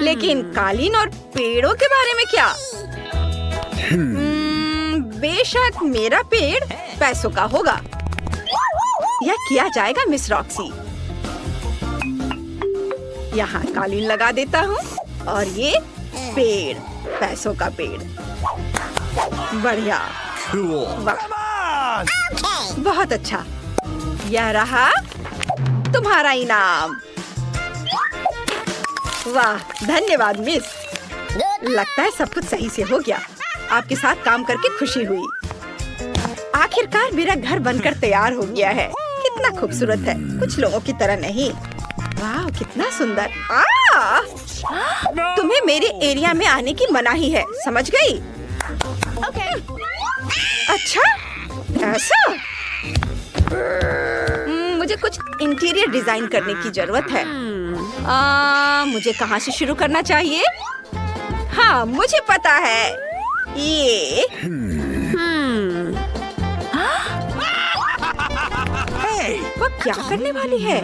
लेकिन कालीन और पेड़ों के बारे में क्या? बेशक मेरा पेड़ पैसों का होगा। यह किया जाएगा मिस रॉक्सी। यहाँ कालीन लगा देता हूँ और ये पेड़, पैसों का पेड़। बढ़िया, वाह, बहुत अच्छा। यह रहा तुम्हारा इनाम। वाह, धन्यवाद मिस। लगता है सब कुछ सही से हो गया। आपके साथ काम करके खुशी हुई। आखिरकार मेरा घर बनकर तैयार हो गया है। कितना खूबसूरत है, कुछ लोगों की तरह नहीं। वाह, कितना सुंदर। तुम्हें मेरे एरिया में आने की मनाही है, समझ गई? अच्छा, ऐसा? मुझे कुछ इंटीरियर डिजाइन करने की जरूरत है। मुझे कहाँ से शुरू करना चाहिए? हाँ, मुझे पता है। ये वो क्या करने वाली है?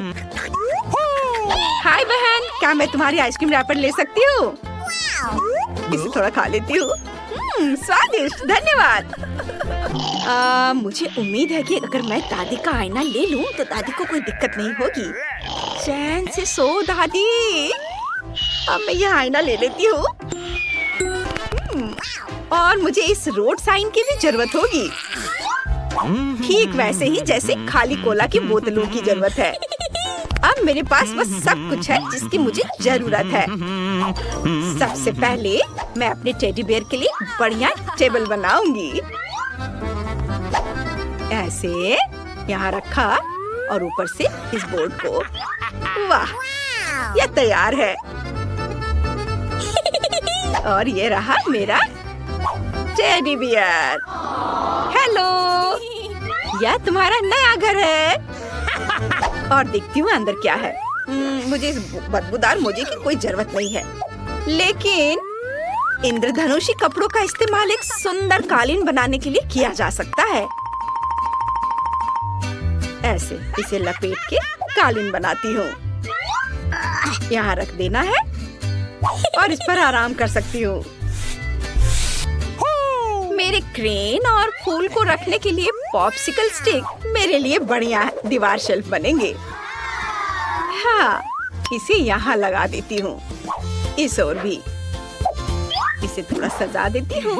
हाय बहन, क्या मैं तुम्हारी आइसक्रीम रैपर ले सकती हूँ? इसे थोड़ा खा लेती हूँ। स्वादिष्ट, धन्यवाद। मुझे उम्मीद है कि अगर मैं दादी का आईना ले लूं तो दादी को कोई दिक्कत नहीं होगी। चैन से सो दादी। अब मैं यह आईना ले लेती हूँ। और मुझे इस रोड साइन की भी जरूरत होगी, ठीक वैसे ही जैसे खाली कोला की बोतलों की जरूरत है। अब मेरे पास बस सब कुछ है जिसकी मुझे जरूरत है। सबसे पहले मैं अपने टेडी बेयर के लिए बढ़िया टेबल बनाऊंगी। ऐसे यहाँ रखा और ऊपर से इस बोर्ड को। वाह, यह तैयार है। और ये रहा मेरा टेडी बियर। हेलो, यह तुम्हारा नया घर है। और देखती हूँ अंदर क्या है। मुझे इस बदबूदार मोजे की कोई जरूरत नहीं है, लेकिन इंद्रधनुषी कपड़ों का इस्तेमाल एक सुंदर कालीन बनाने के लिए किया जा सकता है। ऐसे इसे लपेट के कालीन बनाती हूँ। यहाँ रख देना है और इस पर आराम कर सकती हूँ। मेरे क्रेन और फूल को रखने के लिए पॉप्सिकल स्टिक मेरे लिए बढ़िया दीवार शेल्फ बनेंगे। हाँ, इसे यहाँ लगा देती हूँ। इस ओर भी इसे थोड़ा सजा देती हूँ।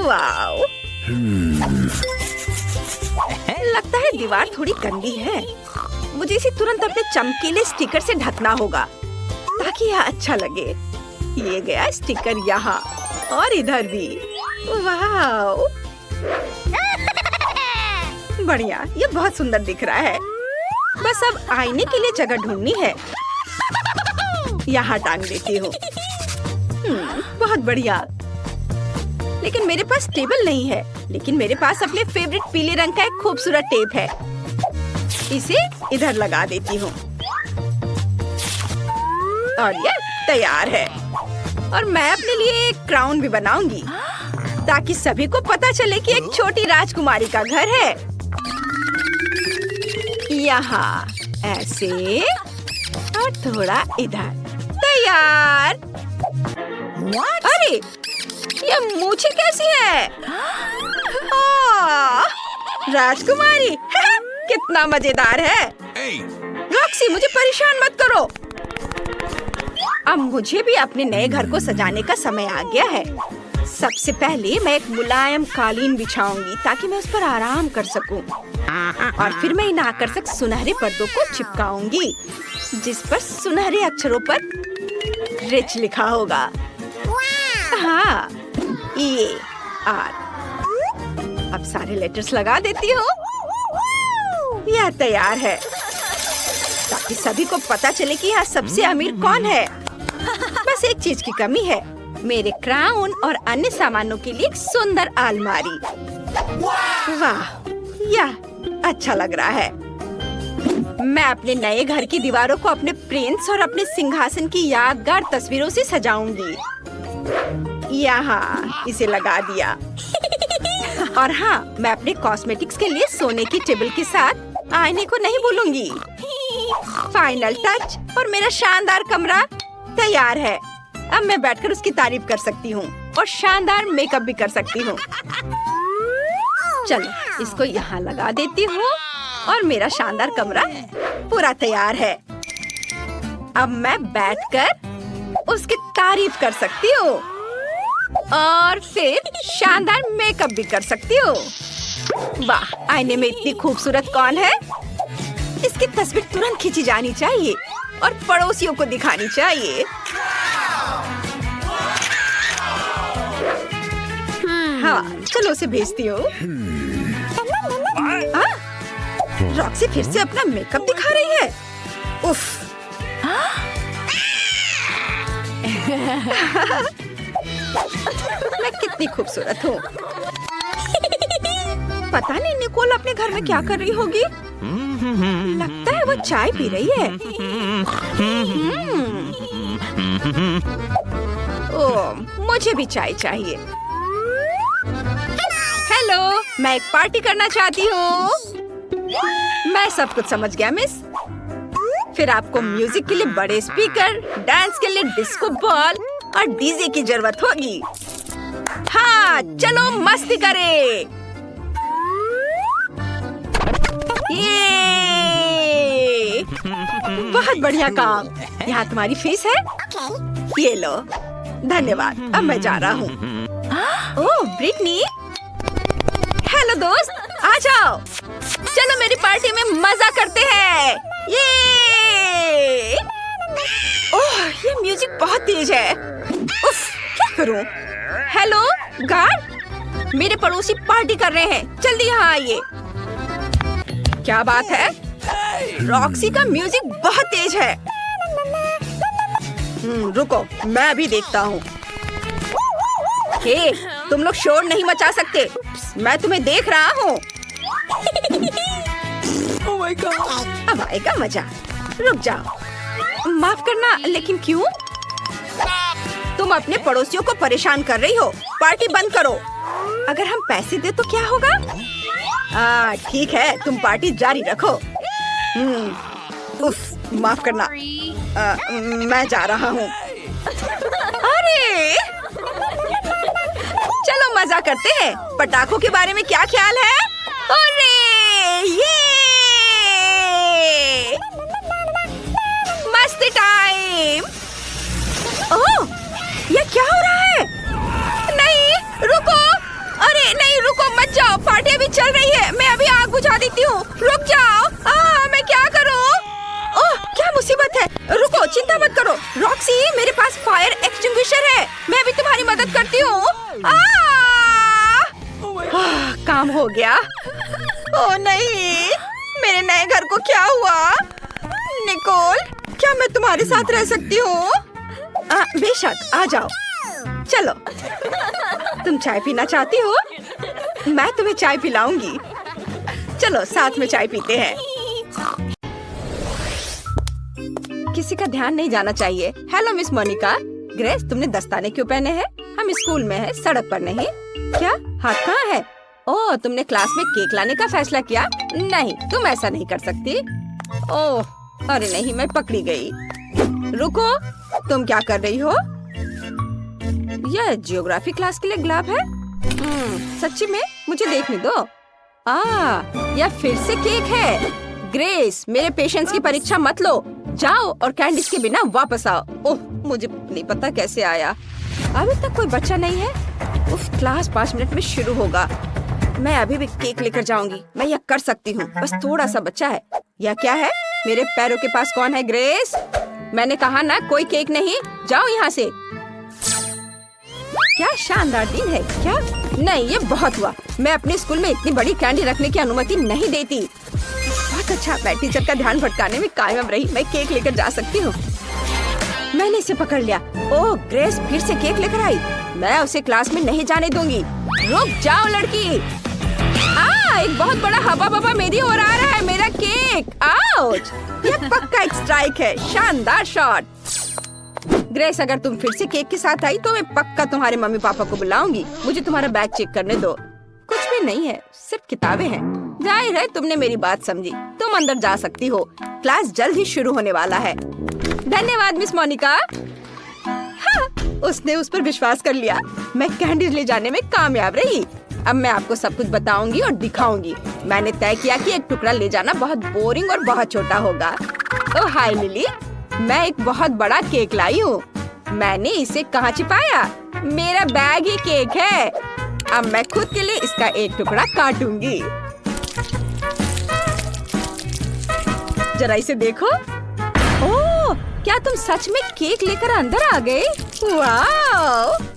वाव, लगता है दीवार थोड़ी गंदी है। मुझे इसे तुरंत अपने चमकीले स्टिकर से ढकना होगा ताकि यह अच्छा लगे। ये गया स्टिकर यहाँ और इधर भी। वाव, बढ़िया, ये बहुत सुंदर दिख रहा है। बस अब आईने के लिए जगह ढूंढनी है। यहाँ टांग देती हूँ। बहुत बढ़िया। लेकिन मेरे पास टेबल नहीं है, लेकिन मेरे पास अपने फेवरेट पीले रंग का एक खूबसूरत टेप है। इसे इधर लगा देती हूँ और ये तैयार है। और मैं अपने लिए एक क्राउन भी बनाऊंगी ताकि सभी को पता चले कि एक छोटी राजकुमारी का घर है। यहाँ ऐसे और थोड़ा इधर। तैयार। अरे, ये मूछें कैसी है? राजकुमारी। कितना मजेदार है। रॉक्सी, मुझे परेशान मत करो। अब मुझे भी अपने नए घर को सजाने का समय आ गया है। सबसे पहले मैं एक मुलायम कालीन बिछाऊंगी ताकि मैं उस पर आराम कर सकूं। और फिर मैं इन आकर्षक सुनहरे पर्दों को चिपकाऊंगी जिस पर सुनहरे अक्षरों पर रिच लिखा होगा। हाँ, EAR। अब सारे लेटर्स लगा देती हूँ। यह तैयार है ताकि सभी को पता चले कि यहाँ सबसे अमीर कौन है। बस एक चीज की कमी है, मेरे क्राउन और अन्य सामानों के लिए एक सुंदर अलमारी। वाह, यह अच्छा लग रहा है। मैं अपने नए घर की दीवारों को अपने प्रिंस और अपने सिंहासन की यादगार तस्वीरों से सजाऊंगी। यहाँ इसे लगा दिया। और हाँ, मैं अपने कॉस्मेटिक्स के लिए सोने की टेबल के साथ आईने को नहीं भूलूंगी। फाइनल टच और मेरा शानदार कमरा तैयार है। अब मैं बैठकर उसकी तारीफ कर सकती हूँ और शानदार मेकअप भी कर सकती हूँ। चलो, इसको यहाँ लगा देती हूँ और मेरा शानदार कमरा पूरा तैयार है। अब मैं बैठकर उसकी तारीफ कर सकती हूँ और फिर शानदार मेकअप भी कर सकती हूँ। वाह, आईने में इतनी खूबसूरत कौन है? इसकी तस्वीर तुरंत खींची जानी चाहिए और पड़ोसियों को दिखानी चाहिए। हाँ, चलो उसे भेजती हूँ। रॉक्सी फिर से अपना मेकअप दिखा रही है। उफ। मैं कितनी खूबसूरत हूँ। पता नहीं निकोल अपने घर में क्या कर रही होगी। लगता है वो चाय पी रही है। ओह, मुझे भी चाय चाहिए। हेलो, मैं एक पार्टी करना चाहती हूँ। मैं सब कुछ समझ गया मिस। फिर आपको म्यूजिक के लिए बड़े स्पीकर, डांस के लिए डिस्को बॉल और डीजे की जरूरत होगी। हाँ, चलो मस्ती करें। ये बहुत बढ़िया काम। यहाँ तुम्हारी फीस है। ये लो। धन्यवाद। अब मैं जा रहा हूँ। ओह, ब्रिटनी। हेलो दोस्त, आ जाओ। चलो मेरी पार्टी में मजा करते हैं। ये ओह, ये म्यूजिक बहुत तेज है। उफ, क्या करूं? हेलो गार्ड, मेरे पड़ोसी पार्टी कर रहे हैं। जल्दी यहाँ आइए। क्या बात है? रॉक्सी का म्यूजिक बहुत तेज है। रुको, मैं अभी देखता हूँ। हे, तुम लोग शोर नहीं मचा सकते। मैं तुम्हें देख रहा हूँ। Oh my God! अब आएगा मजा। रुक जाओ। माफ करना, लेकिन क्यों? तुम अपने पड़ोसियों को परेशान कर रही हो। पार्टी बंद करो। अगर हम पैसे दे तो क्या होगा? ठीक है, तुम पार्टी जारी रखो। उफ, माफ करना। मैं जा रहा हूँ। अरे, चलो मजा करते हैं। पटाखों के बारे में क्या ख्याल है? अरे, ये मस्ती टाइम। ओह, ये क्या हो रहा है? नहीं, रुको। अरे नहीं, रुको मत जाओ। पार्टी अभी चल रही है। मैं अभी आग बुझा देती हूँ। रुक जाओ। मैं क्या करूँ? ओह, क्या मुसीबत है। रुको, चिंता मत करो। रॉक्सी, मेरे पास फायर एक्सटिंग्विशर है। मैं अभी तुम्हारी मदद करती हूँ। काम हो गया। ओह नहीं, मेरे नए घर को क्या हुआ? निकोल, क्या मैं तुम्हारे साथ रह सकती हूँ? बेशक, आ जाओ। चलो, तुम चाय पीना चाहती हो? मैं तुम्हें चाय पिलाऊंगी। चलो साथ में चाय पीते हैं। किसी का ध्यान नहीं जाना चाहिए। Hello miss Monika. ग्रेस, तुमने दस्ताने क्यों पहने हैं? हम स्कूल में हैं, सड़क पर नहीं। क्या? हाथ कहाँ है? ओह, तुमने क्लास में केक लाने का फैसला किया? नहीं, तुम ऐसा नहीं कर सकती। ओह, अरे नहीं, मैं पकड़ी गई। रुको, तुम क्या कर रही हो? यह जियोग्राफी क्लास के लिए गुलाब है? सच्ची में? मुझे देखने दो। यह फिर से केक है। ग्रेस, मेरे पेशेंस की परीक्षा मत लो। जाओ और कैंडीज के बिना वापस आओ। ओह, मुझे नहीं पता कैसे आया। अभी तक कोई बच्चा नहीं है। उफ, क्लास 5 मिनट में शुरू होगा। मैं अभी भी केक लेकर जाऊंगी। मैं यह कर सकती हूँ। बस थोड़ा सा बच्चा है। यह क्या है? मेरे पैरों के पास कौन है? ग्रेस, मैंने कहा ना कोई केक नहीं। जाओ यहाँ से। क्या शानदार दिन है। क्या? नहीं, ये बहुत हुआ। मैं अपने स्कूल में इतनी बड़ी कैंडी रखने की अनुमति नहीं देती। बहुत अच्छा, मैं टीचर का ध्यान भटकाने में कामयाब रही। मैं केक लेकर जा सकती हूँ। मैंने इसे पकड़ लिया। ओह, ग्रेस फिर से केक लेकर आई। मैं उसे क्लास में नहीं जाने दूंगी। रुक जाओ लड़की। एक बहुत बड़ा हवा बबा मेरी ओर आ रहा है। मेरा केक। आउच! यह पक्का एक स्ट्राइक है। शानदार शॉट। ग्रेस, अगर तुम फिर से केक के साथ आई तो मैं पक्का तुम्हारे मम्मी पापा को बुलाऊंगी। मुझे तुम्हारा बैग चेक करने दो। कुछ भी नहीं है, सिर्फ किताबें हैं। जाहिर है तुमने मेरी बात समझी। तुम अंदर जा सकती हो। क्लास जल्द ही शुरू होने वाला है। धन्यवाद मिस मोनिका। हाँ, उसने उस पर विश्वास कर लिया। मैं कैंडीज ले जाने में कामयाब रही। अब मैं आपको सब कुछ बताऊंगी और दिखाऊंगी। मैंने तय किया कि एक टुकड़ा ले जाना बहुत बोरिंग और बहुत छोटा होगा। ओह हाय लिली, मैं एक बहुत बड़ा केक लाई हूँ। मैंने इसे कहाँ छिपाया? मेरा बैग ही केक है। अब मैं खुद के लिए इसका एक टुकड़ा काटूंगी। जरा इसे देखो। ओह, क्या तुम सच में केक लेकर अंदर आ गए? वाह!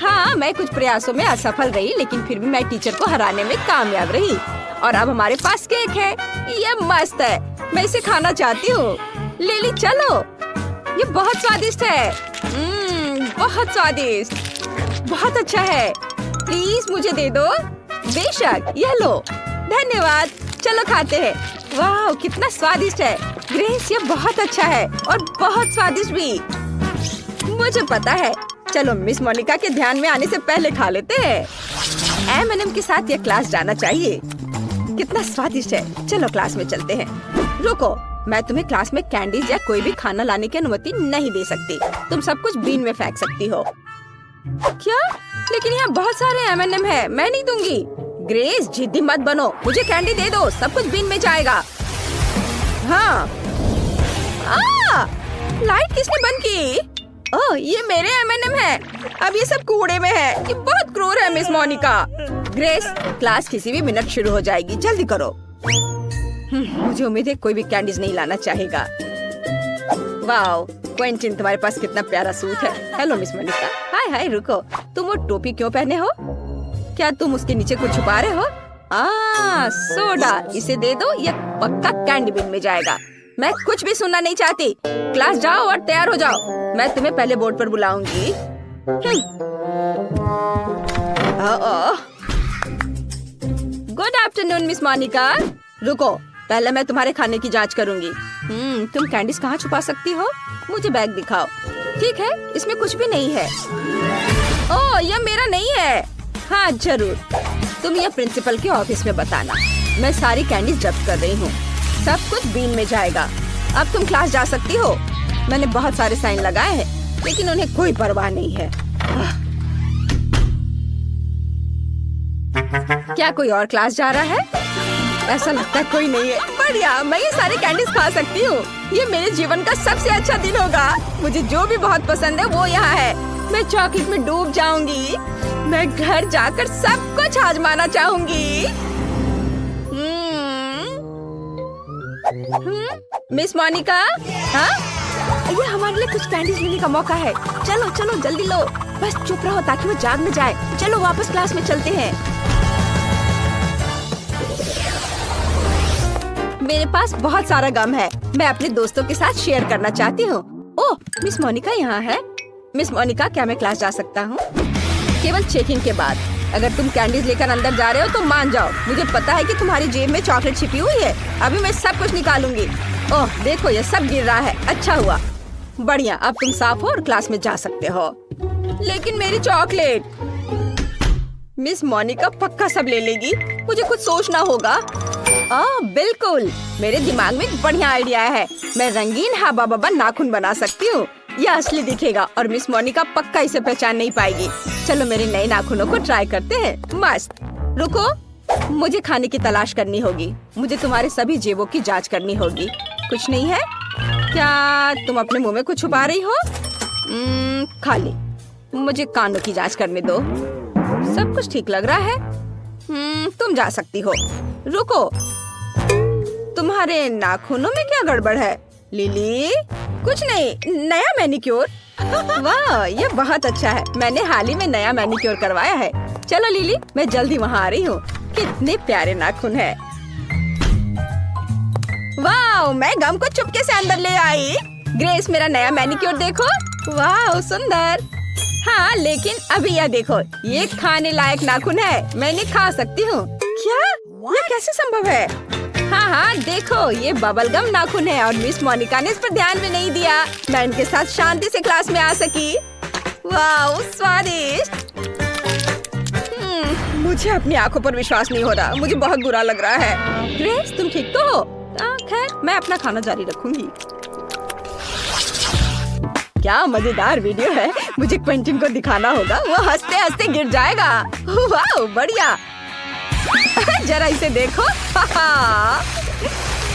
हाँ, मैं कुछ प्रयासों में असफल रही, लेकिन फिर भी मैं टीचर को हराने में कामयाब रही। और अब हमारे पास केक है। ये मस्त है। मैं इसे खाना चाहती हूँ। लिली चलो। ये बहुत स्वादिष्ट है। बहुत स्वादिष्ट। बहुत अच्छा है। प्लीज मुझे दे दो। बेशक, यह लो। धन्यवाद। चलो खाते हैं। वाह, कितना स्वादिष्ट है। ग्रेस, ये बहुत अच्छा है और बहुत स्वादिष्ट भी। मुझे पता है। चलो मिस मोनिका के ध्यान में आने से पहले खा लेते हैं। M&M के साथ यह क्लास जाना चाहिए। कितना स्वादिष्ट है। चलो क्लास में चलते हैं। रुको, मैं तुम्हें क्लास में कैंडीज या कोई भी खाना लाने की अनुमति नहीं दे सकती। तुम सब कुछ बीन में फेंक सकती हो। क्या? लेकिन यहाँ बहुत सारे M&M है। मैं नहीं दूंगी। ग्रेस, जिद्दी मत बनो। मुझे कैंडी दे दो। सब कुछ बीन में जाएगा। हाँ। लाइट किसने बंद की? ओह, ये मेरे M&M है। अब ये सब कूड़े में है। ये बहुत क्रूर है मिस मोनिका। ग्रेस, क्लास किसी भी मिनट शुरू हो जाएगी। जल्दी करो। मुझे उम्मीद है कोई भी कैंडीज नहीं लाना चाहेगा। वाओ, क्विंटिन, तुम्हारे पास कितना प्यारा सूट है। Hello miss Monica. Hi hi, रुको। तुम वो टोपी क्यों पहने हो? क्या तुम उसके नीचे कुछ छुपा रहे हो? सोडा। इसे दे दो। यह पक्का कैंडी बिन में जाएगा। मैं कुछ भी सुनना नहीं चाहती। क्लास जाओ और तैयार हो जाओ। मैं तुम्हें पहले बोर्ड पर बुलाऊंगी। Good afternoon miss Monica. रुको, पहले मैं तुम्हारे खाने की जांच करूंगी। तुम कैंडीज कहाँ छुपा सकती हो? मुझे बैग दिखाओ। ठीक है, इसमें कुछ भी नहीं है। ओह, यह मेरा नहीं है। हाँ जरूर, तुम यह प्रिंसिपल के ऑफिस में बताना। मैं सारी कैंडीज जब्त कर रही हूँ। सब कुछ बीन में जाएगा। अब तुम क्लास जा सकती हो। मैंने बहुत सारे साइन लगाए हैं, लेकिन उन्हें कोई परवाह नहीं है। क्या कोई और क्लास जा रहा है? ऐसा लगता है कोई नहीं है। बढ़िया, मैं ये सारे कैंडीज खा सकती हूँ। ये मेरे जीवन का सबसे अच्छा दिन होगा। मुझे जो भी बहुत पसंद है वो यहाँ है। मैं चॉकलेट में डूब जाऊंगी। मैं घर जाकर सब कुछ आजमाना चाहूंगी। मिस मोनिका, हाँ? ये हमारे लिए कुछ कैंडीज लेने का मौका है। चलो चलो जल्दी लो। बस चुप रहो ताकि वो जाग न जाए। चलो वापस क्लास में चलते हैं। मेरे पास बहुत सारा गम है। मैं अपने दोस्तों के साथ शेयर करना चाहती हूँ। ओह, मिस मोनिका यहाँ है। मिस मोनिका, क्या मैं क्लास जा सकता हूँ? केवल चेकिंग के बाद। अगर तुम कैंडीज लेकर अंदर जा रहे हो तो मान जाओ। मुझे पता है कि तुम्हारी जेब में चॉकलेट छिपी हुई है। अभी मैं सब कुछ निकालूंगी। ओह देखो, ये सब गिर रहा है। अच्छा हुआ। बढ़िया, अब तुम साफ हो और क्लास में जा सकते हो। लेकिन मेरी चॉकलेट। मिस मोनिका पक्का सब ले लेगी। मुझे कुछ सोचना होगा। बिल्कुल, मेरे दिमाग में एक बढ़िया आइडिया है। मैं रंगीन हवा बबा नाखून बना सकती हूँ। यह असली दिखेगा और मिस मोनिका पक्का इसे पहचान नहीं पाएगी। चलो मेरे नए नाखूनों को ट्राई करते हैं। मस्त। रुको, मुझे खाने की तलाश करनी होगी। मुझे तुम्हारे सभी जेबों की जांच करनी होगी। कुछ नहीं है क्या? तुम अपने मुंह में कुछ छुपा रही हो? खाली। मुझे कानों की जांच करने दो। सब कुछ ठीक लग रहा है। तुम जा सकती हो। रुको, तुम्हारे नाखूनों में क्या गड़बड़ है? लिली, कुछ नहीं, नया मैनिक्योर। वाह, ये बहुत अच्छा है। मैंने हाल ही में नया मैनिक्योर करवाया है। चलो लिली, मैं जल्दी वहाँ आ रही हूँ। कितने प्यारे नाखून है। वाह, मैं गम को चुपके से अंदर ले आई। ग्रेस, मेरा नया मैनिक्योर देखो। वाह, सुंदर। हाँ, लेकिन अभी यह देखो, ये खाने लायक नाखून है। मैं इन्हें खा सकती हूँ। क्या? ये कैसे संभव है? हाँ, देखो, ये बबल गम नाखून है और मिस मोनिका ने इस पर ध्यान भी नहीं दिया। मैं इनके साथ शांति से क्लास में आ सकी। वाह, स्वादिष्ट। मुझे अपनी आंखों पर विश्वास नहीं हो रहा। मुझे बहुत बुरा लग रहा है। ग्रेस, तुम ठीक तो हो? खैर, मैं अपना खाना जारी रखूंगी। क्या मजेदार वीडियो है। मुझे क्वेंटिन को दिखाना होगा। वो हंसते हंसते गिर जाएगा। वाह, बढ़िया। जरा इसे देखो।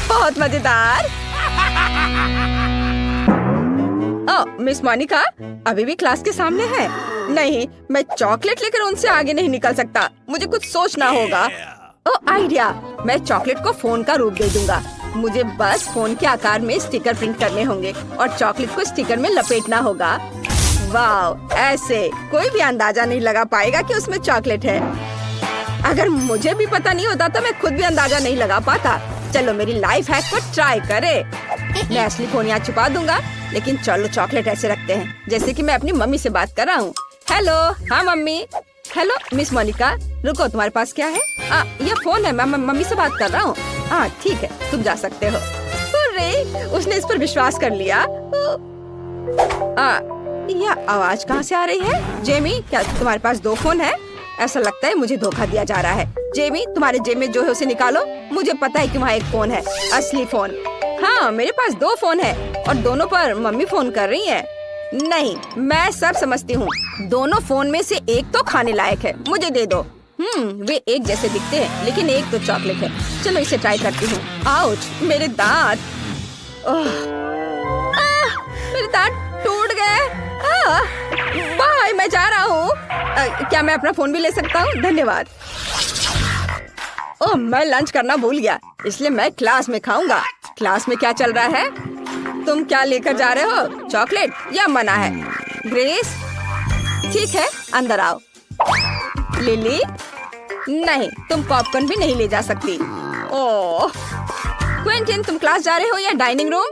बहुत मजेदार। मिस मोनिका अभी भी क्लास के सामने है। नहीं, मैं चॉकलेट लेकर उनसे आगे नहीं निकल सकता। मुझे कुछ सोचना होगा। आइडिया, मैं चॉकलेट को फोन का रूप दे दूंगा। मुझे बस फोन के आकार में स्टिकर प्रिंट करने होंगे और चॉकलेट को स्टिकर में लपेटना होगा। वाह, ऐसे कोई भी अंदाजा नहीं लगा पाएगा कि उसमें चॉकलेट है। अगर मुझे भी पता नहीं होता तो मैं खुद भी अंदाजा नहीं लगा पाता। चलो मेरी लाइफ हैक को ट्राई करे। मैं असली फोन यहाँ छुपा दूंगा, लेकिन चलो चॉकलेट ऐसे रखते हैं जैसे कि मैं अपनी मम्मी से बात कर रहा हूँ। हेलो। हाँ मम्मी। हेलो मिस मोनिका, रुको, तुम्हारे पास क्या है? ये फोन है। मैं मम्मी से बात कर रहा हूँ। ठीक है, तुम जा सकते हो। अरे, उसने इस पर विश्वास कर लिया। यह आवाज कहाँ से आ रही है? जेमी, क्या तुम्हारे पास दो फोन है? ऐसा लगता है मुझे धोखा दिया जा रहा है। जेमी, तुम्हारे जेब में जो है उसे निकालो। मुझे पता है कि वहाँ एक फोन है, असली फोन। हाँ, मेरे पास दो फोन है और दोनों पर मम्मी फोन कर रही है। नहीं, मैं सब समझती हूँ। दोनों फोन में से एक तो खाने लायक है। मुझे दे दो। वे एक जैसे दिखते हैं, लेकिन एक तो चॉकलेट है। चलो इसे ट्राई करती हूँ। आउच, मेरे दांत। मेरे दांत टूट गए। बाय, मैं जा रहा हूँ। क्या मैं अपना फोन भी ले सकता हूँ? धन्यवाद। मैं लंच करना भूल गया, इसलिए मैं क्लास में खाऊंगा। क्लास में क्या चल रहा है? तुम क्या लेकर जा रहे हो? चॉकलेट या मना है? ग्रेस, ठीक है, अंदर आओ। लिली, नहीं, तुम पॉपकॉर्न भी नहीं ले जा सकती। ओह, क्विंटिन, तुम क्लास जा रहे हो या डाइनिंग रूम?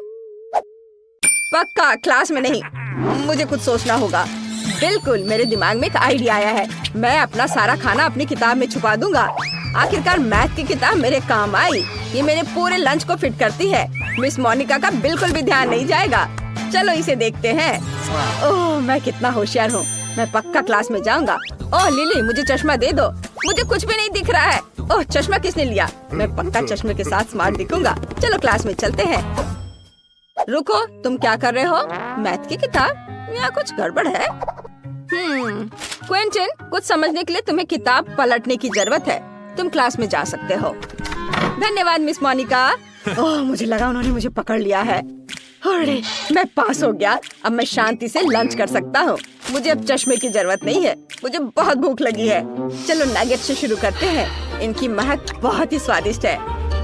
पक्का क्लास में नहीं। मुझे कुछ सोचना होगा। बिल्कुल, मेरे दिमाग में एक आइडिया आया है। मैं अपना सारा खाना अपनी किताब में छुपा दूंगा। आखिरकार मैथ की किताब मेरे काम आई। ये मेरे पूरे लंच को फिट करती है। मिस मोनिका का बिल्कुल भी ध्यान नहीं जाएगा। चलो इसे देखते हैं। ओह, मैं कितना होशियार हूँ। मैं पक्का क्लास में जाऊंगा। ओह लिली, मुझे चश्मा दे दो। मुझे कुछ भी नहीं दिख रहा है। ओह, चश्मा किसने लिया? मैं पक्का चश्मे के साथ स्मार्ट दिखूंगा। चलो क्लास में चलते हैं। रुको, तुम क्या कर रहे हो? मैथ की किताब? यहाँ कुछ गड़बड़ है। क्विंटिन, कुछ समझने के लिए तुम्हें किताब पलटने की जरूरत है। तुम क्लास में जा सकते हो। धन्यवाद मिस मोनिका। ओह, मुझे लगा उन्होंने मुझे पकड़ लिया है। अरे, मैं पास हो गया। अब मैं शांति से लंच कर सकता हूँ। मुझे अब चश्मे की जरूरत नहीं है। मुझे बहुत भूख लगी है। चलो नगेट से शुरू करते हैं। इनकी महक बहुत ही स्वादिष्ट है।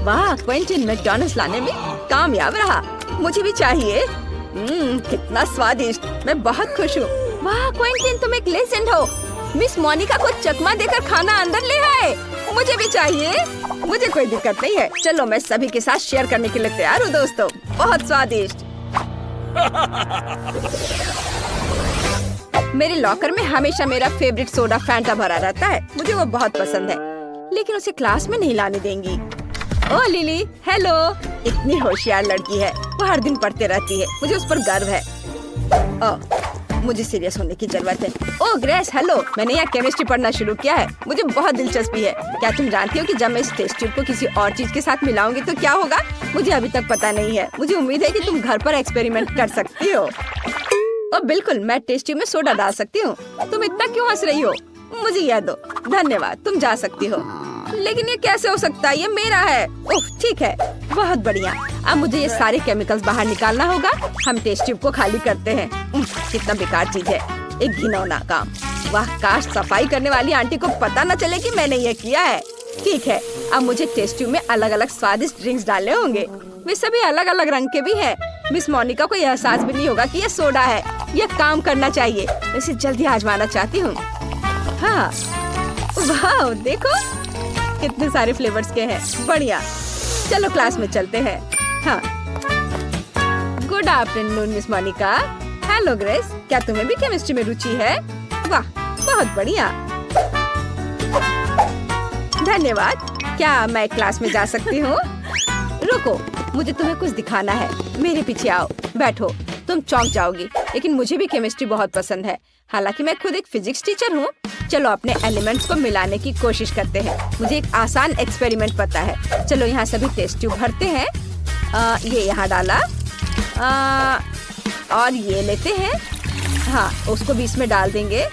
वाह, क्विंटिन मैकडॉनल्ड्स लाने में कामयाब रहा। मुझे भी चाहिए। कितना स्वादिष्ट। मैं बहुत खुश हूँ। वाह क्विंटिन, तुम एक लेजेंड हो। मिस मोनिका को चकमा देकर खाना अंदर ले आए। मुझे भी चाहिए। मुझे कोई दिक्कत नहीं है। चलो, मैं सभी के साथ शेयर करने के लिए तैयार हूँ दोस्तों। बहुत स्वादिष्ट। मेरे लॉकर में हमेशा मेरा फेवरेट सोडा फैंटा भरा रहता है। मुझे वो बहुत पसंद है, लेकिन उसे क्लास में नहीं लाने देंगी। ओह लिली, हेलो। इतनी होशियार लड़की है। वो हर दिन पढ़ते रहती है। मुझे उस पर गर्व है। मुझे सीरियस होने की जरूरत है। ओह ग्रेस, हेलो। मैंने यहाँ केमिस्ट्री पढ़ना शुरू किया है। मुझे बहुत दिलचस्पी है। क्या तुम जानती हो कि जब मैं इस टेस्ट ट्यूब को किसी और चीज के साथ मिलाऊंगी तो क्या होगा? मुझे अभी तक पता नहीं है। मुझे उम्मीद है कि तुम घर पर एक्सपेरिमेंट कर सकती हो। और बिल्कुल, मैं टेस्ट ट्यूब में सोडा डाल सकती हूँ। तुम इतना क्यों हंस रही हो? मुझे यह दो। धन्यवाद, तुम जा सकती हो। लेकिन ये कैसे हो सकता है? ये मेरा है। ओह ठीक है, बहुत बढ़िया। अब मुझे ये सारे केमिकल्स बाहर निकालना होगा। हम टेस्ट ट्यूब को खाली करते हैं। कितना बेकार चीज है, एक घिनौना काम। वाह, काश सफाई करने वाली आंटी को पता न चले कि मैंने ये किया है। ठीक है, अब मुझे टेस्ट ट्यूब में अलग अलग स्वादिष्ट ड्रिंक्स डालने होंगे। वे सभी अलग अलग रंग के भी हैं। मिस मोनिका को यह एहसास भी नहीं होगा कि ये सोडा है। यह काम करना चाहिए। इसे जल्दी आजमाना चाहती हूँ। हाँ, वाह देखो कितने सारे फ्लेवर्स के हैं। बढ़िया, चलो क्लास में चलते हैं। हाँ, good afternoon miss Monica. Hello Grace, क्या तुम्हें भी केमिस्ट्री में रुचि है? वाह, बहुत बढ़िया, धन्यवाद। क्या मैं क्लास में जा सकती हूँ? रुको, मुझे तुम्हें कुछ दिखाना है। मेरे पीछे आओ, बैठो। तुम चौंक जाओगी, लेकिन मुझे भी केमिस्ट्री बहुत पसंद है। हालांकि मैं खुद एक फिजिक्स टीचर हूँ। चलो अपने एलिमेंट्स को मिलाने की कोशिश करते हैं। मुझे एक आसान एक्सपेरिमेंट पता है। चलो यहाँ सभी टेस्ट ट्यूब भरते हैं। ये यहाँ डाला और ये लेते हैं। हाँ, उसको भी इसमें डाल देंगे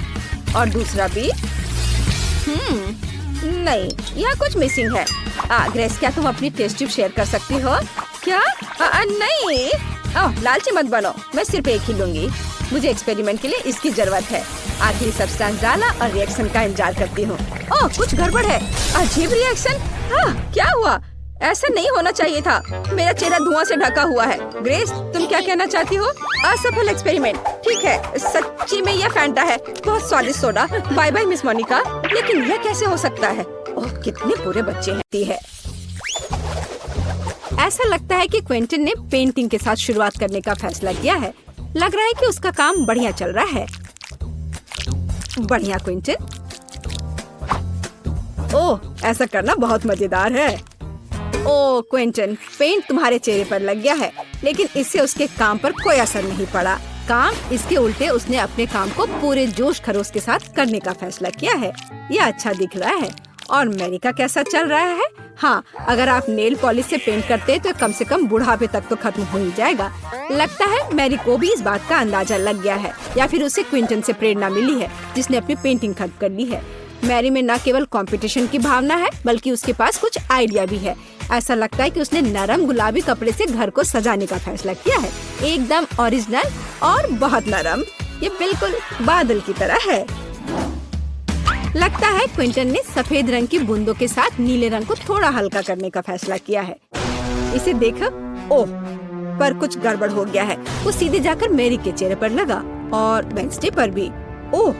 और दूसरा भी। नहीं, यहाँ कुछ मिसिंग है। ग्रेस, क्या तुम अपनी टेस्ट ट्यूब शेयर कर सकती हो? क्या? नहीं, लालची मत बनो। मैं सिर्फ एक ही लूंगी। मुझे एक्सपेरिमेंट के लिए इसकी जरूरत है। आखिरी सब्सटेंस डाला और रिएक्शन का इंतजार करती हूँ। ओह, कुछ गड़बड़ है। अजीब रिएक्शन। क्या हुआ? ऐसा नहीं होना चाहिए था। मेरा चेहरा धुआं से ढका हुआ है। ग्रेस, तुम क्या कहना चाहती हो? असफल एक्सपेरिमेंट। ठीक है, सच्ची में यह फैंटा है। बहुत स्वादिष्ट soda. Bye bye miss Monica. लेकिन यह कैसे हो सकता है? ओह, कितने बुरे बच्चे हैं। ऐसा लगता है कि क्विंटन ने पेंटिंग के साथ शुरुआत करने का फैसला किया है। लग रहा है कि उसका काम बढ़िया चल रहा है। बढ़िया क्विंटन। ओह, ऐसा करना बहुत मजेदार है। ओह क्विंटन, पेंट तुम्हारे चेहरे पर लग गया है, लेकिन इससे उसके काम पर कोई असर नहीं पड़ा। काम इसके उल्टे उसने अपने काम को पूरे जोश खरोश के साथ करने का फैसला किया है। यह अच्छा दिख रहा है। और मैरी का कैसा चल रहा है? हाँ, अगर आप नेल पॉलिश से पेंट करते तो कम से कम बुढ़ापे तक तो खत्म हो ही जाएगा। लगता है मैरी को भी इस बात का अंदाजा लग गया है, या फिर उसे क्विंटन से प्रेरणा मिली है, जिसने अपनी पेंटिंग खत्म कर ली है। मैरी में न केवल कंपटीशन की भावना है, बल्कि उसके पास कुछ आइडिया भी है। ऐसा लगता है कि उसने नरम गुलाबी कपड़े से घर को सजाने का फैसला किया है। एकदम ओरिजिनल और बहुत नरम। ये बिल्कुल बादल की तरह है। लगता है क्विंटन ने सफेद रंग की बूंदों के साथ नीले रंग को थोड़ा हल्का करने का फैसला किया है। इसे देखो। ओह, पर कुछ गड़बड़ हो गया है। वो सीधे जाकर मैरी के चेहरे पर लगा और वेंसडे पर भी। ओह,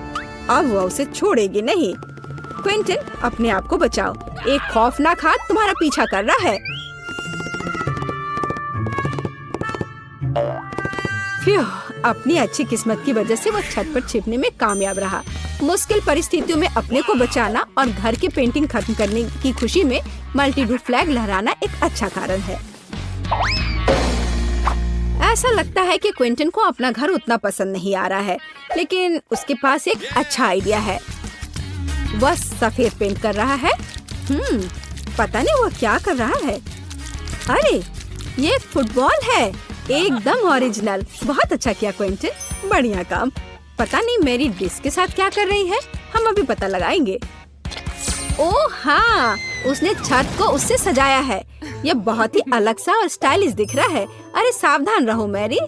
अब वो उसे छोड़ेगी नहीं। क्विंटन, अपने आप को बचाओ। एक खौफनाक हाथ तुम्हारा पीछा कर रहा है। अपनी अच्छी किस्मत की वजह से वो छत पर छिपने में कामयाब रहा। मुश्किल परिस्थितियों में अपने को बचाना और घर की पेंटिंग खत्म करने की खुशी में मल्टी-रूफ फ्लैग लहराना एक अच्छा कारण है। ऐसा लगता है कि क्विंटन को अपना घर उतना पसंद नहीं आ रहा है, लेकिन उसके पास एक अच्छा आइडिया है। वह सफेद पेंट कर रहा है। पता नहीं वो क्या कर रहा है। अरे, ये फुटबॉल है। एकदम ओरिजिनल। बहुत अच्छा किया क्विंटन, बढ़िया काम। पता नहीं मेरी डिश के साथ क्या कर रही है। हम अभी पता लगाएंगे। ओह हाँ, उसने छत को उससे सजाया है। यह बहुत ही अलग सा और स्टाइलिश दिख रहा है। अरे सावधान रहो मैरी।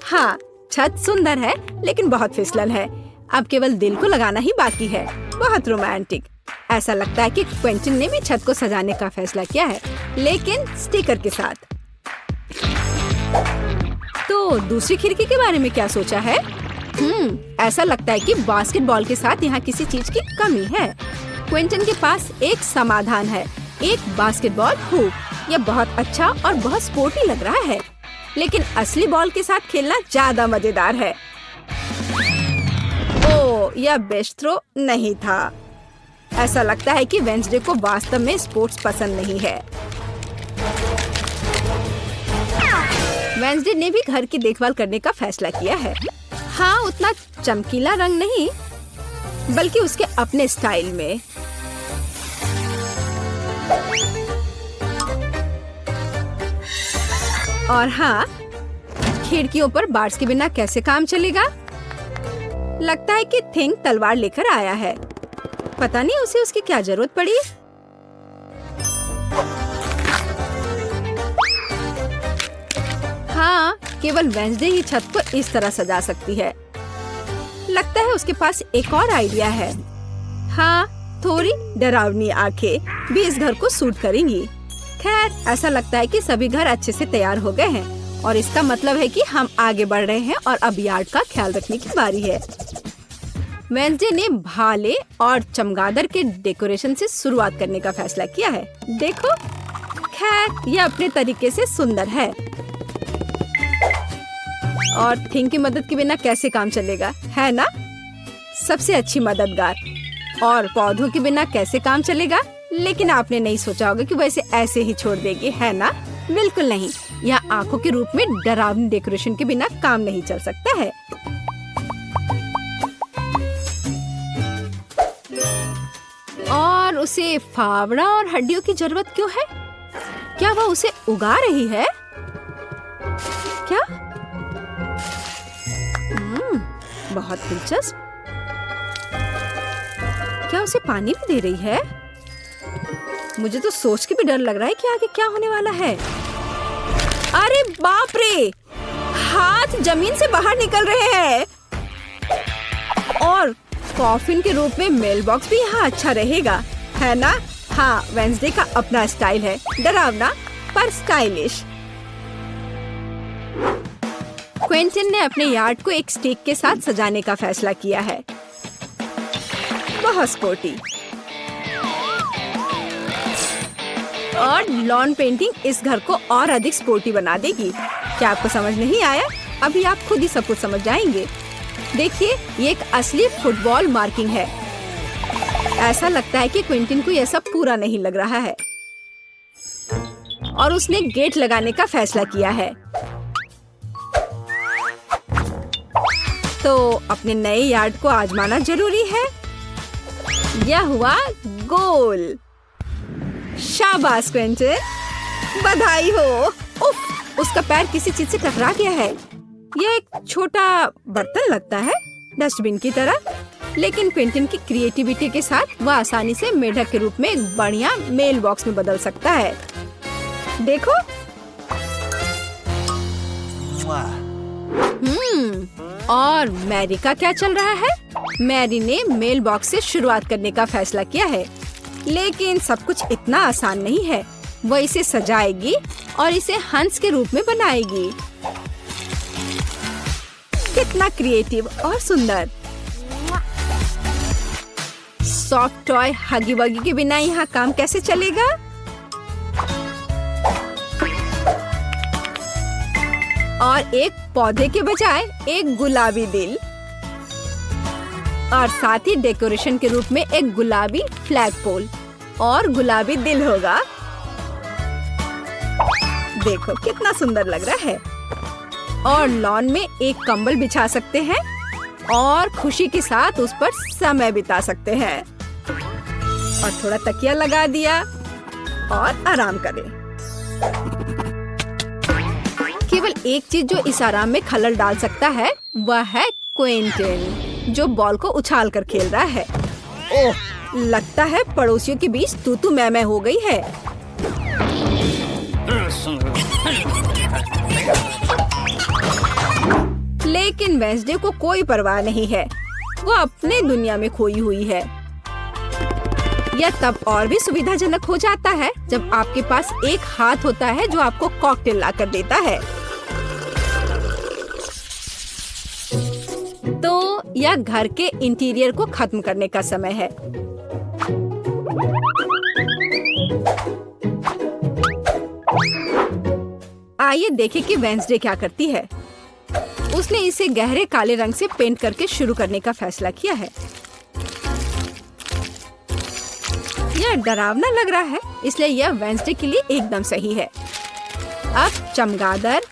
हाँ, छत सुंदर है, लेकिन बहुत फिसलन है। अब केवल दिल को लगाना ही बाकी है। बहुत रोमांटिक। ऐसा लगता है कि क्विंटन ने भी छत को सजाने का फैसला किया है, लेकिन स्टिकर के साथ। तो दूसरी खिड़की के बारे में क्या सोचा है? ऐसा लगता है कि बास्केटबॉल के साथ यहाँ किसी चीज की कमी है। क्विंटन के पास एक समाधान है, एक बास्केटबॉल हुप। यह बहुत अच्छा और बहुत स्पोर्टी लग रहा है, लेकिन असली बॉल के साथ खेलना ज्यादा मजेदार है। ओह, यह बेस्ट थ्रो नहीं था। ऐसा लगता है कि वेंसडे को वास्तव में स्पोर्ट्स पसंद नहीं है। वेंसडे ने भी घर की देखभाल करने का फैसला किया है। हाँ, उतना चमकीला रंग नहीं, बल्कि उसके अपने स्टाइल में। और हाँ, खिड़कियों पर बार्स के बिना कैसे काम चलेगा? लगता है कि थिंग तलवार लेकर आया है। पता नहीं उसे उसकी क्या जरूरत पड़ी। केवल वेंसडे ही छत को इस तरह सजा सकती है। लगता है उसके पास एक और आइडिया है। हाँ, थोड़ी डरावनी आंखें भी इस घर को सूट करेंगी। खैर, ऐसा लगता है कि सभी घर अच्छे से तैयार हो गए हैं और इसका मतलब है कि हम आगे बढ़ रहे हैं और अब यार्ड का ख्याल रखने की बारी है। वेंसडे ने भाले और चमगादड़ के डेकोरेशन से शुरुआत करने का फैसला किया है। देखो, खैर यह अपने तरीके से सुंदर है और थिंग की मदद के बिना कैसे काम चलेगा, है ना? सबसे अच्छी मददगार। और पौधों के बिना कैसे काम चलेगा? लेकिन आपने नहीं सोचा होगा कि वैसे ऐसे ही छोड़ देगी, है ना? बिल्कुल नहीं। यह आंखों के रूप में डरावनी डेकोरेशन के बिना काम नहीं चल सकता है। और उसे फावड़ा और हड्डियों की जरूरत क्यों है? क्या वह उसे उगा रही है? क्या? बहुत दिलचस्प। क्या उसे पानी भी दे रही है? मुझे तो सोच के भी डर लग रहा है कि आगे क्या होने वाला है। अरे बाप रे! हाथ जमीन से बाहर निकल रहे हैं। और कॉफिन के रूप में मेल बॉक्स भी यहाँ अच्छा रहेगा, है ना? हाँ, वेंसडे का अपना स्टाइल है, डरावना पर स्टाइलिश। क्विंटन ने अपने यार्ड को एक स्टिक के साथ सजाने का फैसला किया है। बहुत स्पोर्टी। और लॉन पेंटिंग इस घर को और अधिक स्पोर्टी बना देगी। क्या आपको समझ नहीं आया? अभी आप खुद ही सब कुछ समझ जाएंगे। देखिए, ये एक असली फुटबॉल मार्किंग है। ऐसा लगता है कि क्विंटन को यह सब पूरा नहीं लग रहा है और उसने गेट लगाने का फैसला किया है। तो अपने नए यार्ड को आजमाना जरूरी है। यह हुआ गोल। शाबाश क्विंटन, बधाई हो। उफ, उसका पैर किसी चीज से टकरा गया है। यह एक छोटा बर्तन लगता है, डस्टबिन की तरह, लेकिन क्विंटन की क्रिएटिविटी के साथ वह आसानी से मेढक के रूप में एक बढ़िया मेल बॉक्स में बदल सकता है। देखो। और मैरी का क्या चल रहा है? मैरी ने मेल बॉक्स से शुरुआत करने का फैसला किया है, लेकिन सब कुछ इतना आसान नहीं है। वह इसे सजाएगी और इसे हंस के रूप में बनाएगी। कितना क्रिएटिव और सुंदर। सॉफ्ट टॉय हगी वगी के बिना यहाँ काम कैसे चलेगा? और एक पौधे के बजाय एक गुलाबी दिल, और साथ ही डेकोरेशन के रूप में एक गुलाबी फ्लैग पोल और गुलाबी दिल होगा। देखो कितना सुंदर लग रहा है। और लॉन में एक कंबल बिछा सकते हैं और खुशी के साथ उस पर समय बिता सकते हैं। और थोड़ा तकिया लगा दिया और आराम करें। केवल एक चीज जो इस आराम में खलल डाल सकता है वह है क्विंटन, जो बॉल को उछाल कर खेल रहा है। ओह, लगता है पड़ोसियों के बीच तू मैं हो गई है। लेकिन वेंसडे को कोई परवाह नहीं है। वो अपने दुनिया में खोई हुई है। यह तब और भी सुविधाजनक हो जाता है जब आपके पास एक हाथ होता है जो आपको कॉकटेल लाकर देता है। तो यह घर के इंटीरियर को खत्म करने का समय है। आइए देखें कि वेंसडे क्या करती है। उसने इसे गहरे काले रंग से पेंट करके शुरू करने का फैसला किया है। यह डरावना लग रहा है, इसलिए यह वेंसडे के लिए एकदम सही है। अब चमगादड़,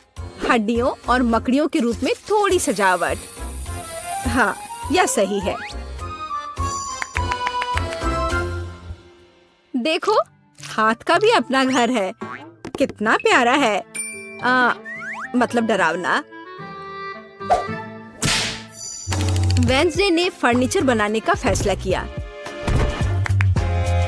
हड्डियों और मकड़ियों के रूप में थोड़ी सजावट। हाँ, यह सही है। देखो, हाथ का भी अपना घर है। कितना प्यारा है। मतलब डरावना। वेंसडे ने फर्नीचर बनाने का फैसला किया।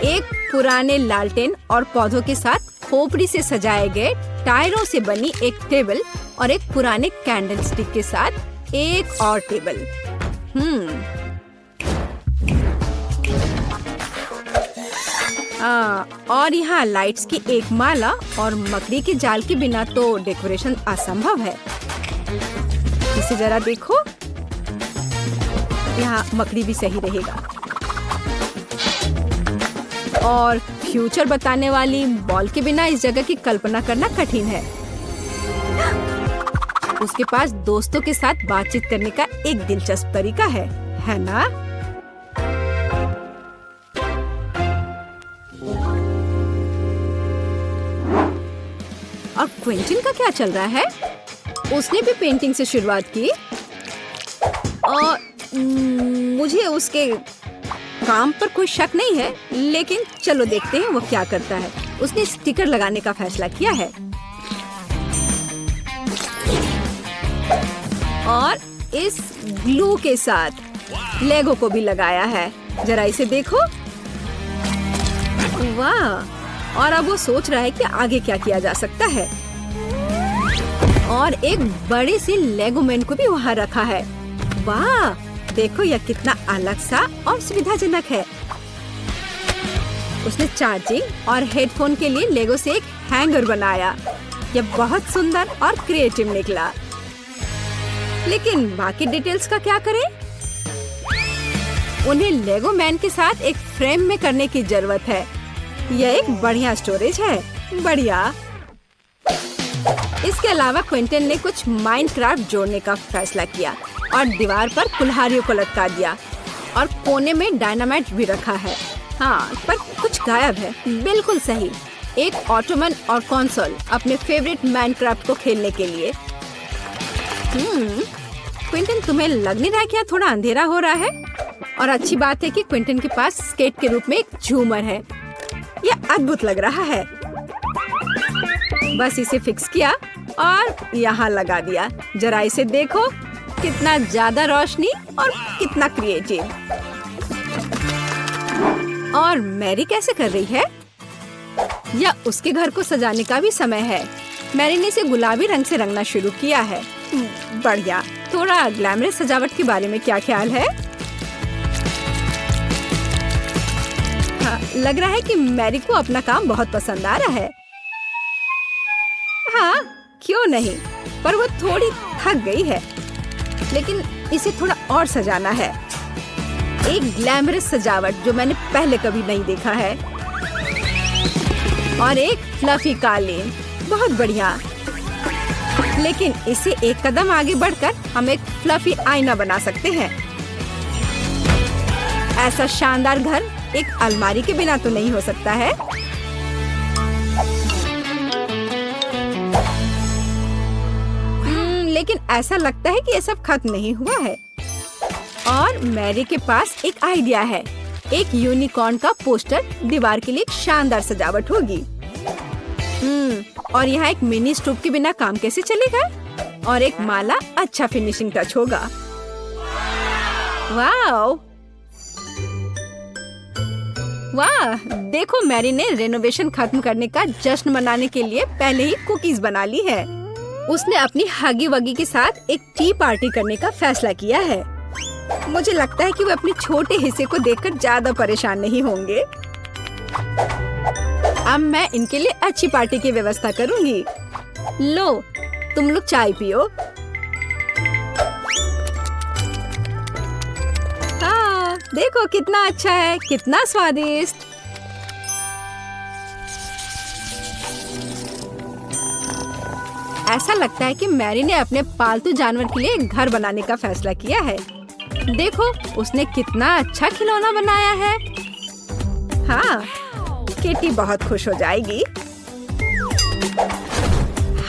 एक पुराने लालटेन और पौधों के साथ खोपड़ी से सजाए गए टायरों से बनी एक टेबल और एक पुराने कैंडल स्टिक के साथ एक और टेबल। और यहाँ लाइट्स की एक माला और मकड़ी के जाल के बिना तो डेकोरेशन असंभव है। इसे जरा देखो, यहाँ मकड़ी भी सही रहेगा। और फ्यूचर बताने वाली बॉल के बिना इस जगह की कल्पना करना कठिन है। उसके पास दोस्तों के साथ बातचीत करने का एक दिलचस्प तरीका है ना? और क्विंटन का क्या चल रहा है? उसने भी पेंटिंग से शुरुआत की और मुझे उसके काम पर कोई शक नहीं है, लेकिन चलो देखते हैं वो क्या करता है। उसने स्टिकर लगाने का फैसला किया है और इस ग्लू के साथ लेगो को भी लगाया है। जरा इसे देखो, वाह! और अब वो सोच रहा है कि आगे क्या किया जा सकता है। और एक बड़े से लेगो मैन को भी वहाँ रखा है। वाह! देखो यह कितना अलग सा और सुविधाजनक है। उसने चार्जिंग और हेडफोन के लिए लेगो से एक हैंगर बनाया। यह बहुत सुंदर और क्रिएटिव निकला। लेकिन बाकी डिटेल्स का क्या करें? उन्हें लेगो मैन के साथ एक फ्रेम में करने की जरूरत है। यह एक बढ़िया स्टोरेज है। बढ़िया। इसके अलावा क्विंटन ने कुछ माइनक्राफ्ट जोड़ने का फैसला किया और दीवार पर कुल्हाड़ियों को लटका दिया और कोने में डायनामाइट भी रखा है। हाँ, पर कुछ गायब है। बिल्कुल सही, एक ऑटोमन और कंसोल अपने फेवरेट माइनक्राफ्ट को खेलने के लिए। क्विंटन, तुम्हें लग नहीं रहा क्या थोड़ा अंधेरा हो रहा है? और अच्छी बात है कि क्विंटन के पास स्केट के रूप में एक झूमर है। यह अद्भुत लग रहा है। बस इसे फिक्स किया और यहाँ लगा दिया। जरा इसे देखो, कितना ज्यादा रोशनी और कितना क्रिएटिव। और मैरी कैसे कर रही है? या उसके घर को सजाने का भी समय है। मैरी ने इसे गुलाबी रंग से रंगना शुरू किया है। बढ़िया। थोड़ा ग्लैमरस सजावट के बारे में क्या ख्याल है? हाँ, लग रहा है कि मैरी को अपना काम बहुत पसंद आ रहा है। हाँ, क्यों नहीं, पर वो थोड़ी थक गई है। लेकिन इसे थोड़ा और सजाना है। एक ग्लैमरस सजावट जो मैंने पहले कभी नहीं देखा है। और एक फ्लफी कालीन, बहुत बढ़िया। लेकिन इसे एक कदम आगे बढ़कर हम एक फ्लफी आईना बना सकते हैं। ऐसा शानदार घर एक अलमारी के बिना तो नहीं हो सकता है। लेकिन ऐसा लगता है कि ये सब खत्म नहीं हुआ है। और मैरी के पास एक आइडिया है। एक यूनिकॉर्न का पोस्टर दीवार के लिए एक शानदार सजावट होगी। और यहाँ एक मिनी स्टोव के बिना काम कैसे चलेगा? और एक माला अच्छा फिनिशिंग टच होगा। वाह! वाह! देखो, मैरी ने रेनोवेशन खत्म करने का जश्न मनाने के लिए पहले ही कुकीज बना ली है। उसने अपनी हगी वगी के साथ एक टी पार्टी करने का फैसला किया है। मुझे लगता है कि वो अपने छोटे हिस्से को देखकर ज्यादा परेशान नहीं होंगे। अब मैं इनके लिए अच्छी पार्टी की व्यवस्था करूंगी। लो, तुम लोग चाय पियो। हाँ, देखो कितना अच्छा है, कितना स्वादिष्ट। ऐसा लगता है कि मैरी ने अपने पालतू जानवर के लिए एक घर बनाने का फैसला किया है। देखो, उसने कितना अच्छा खिलौना बनाया है। हाँ, किटी बहुत खुश हो जाएगी।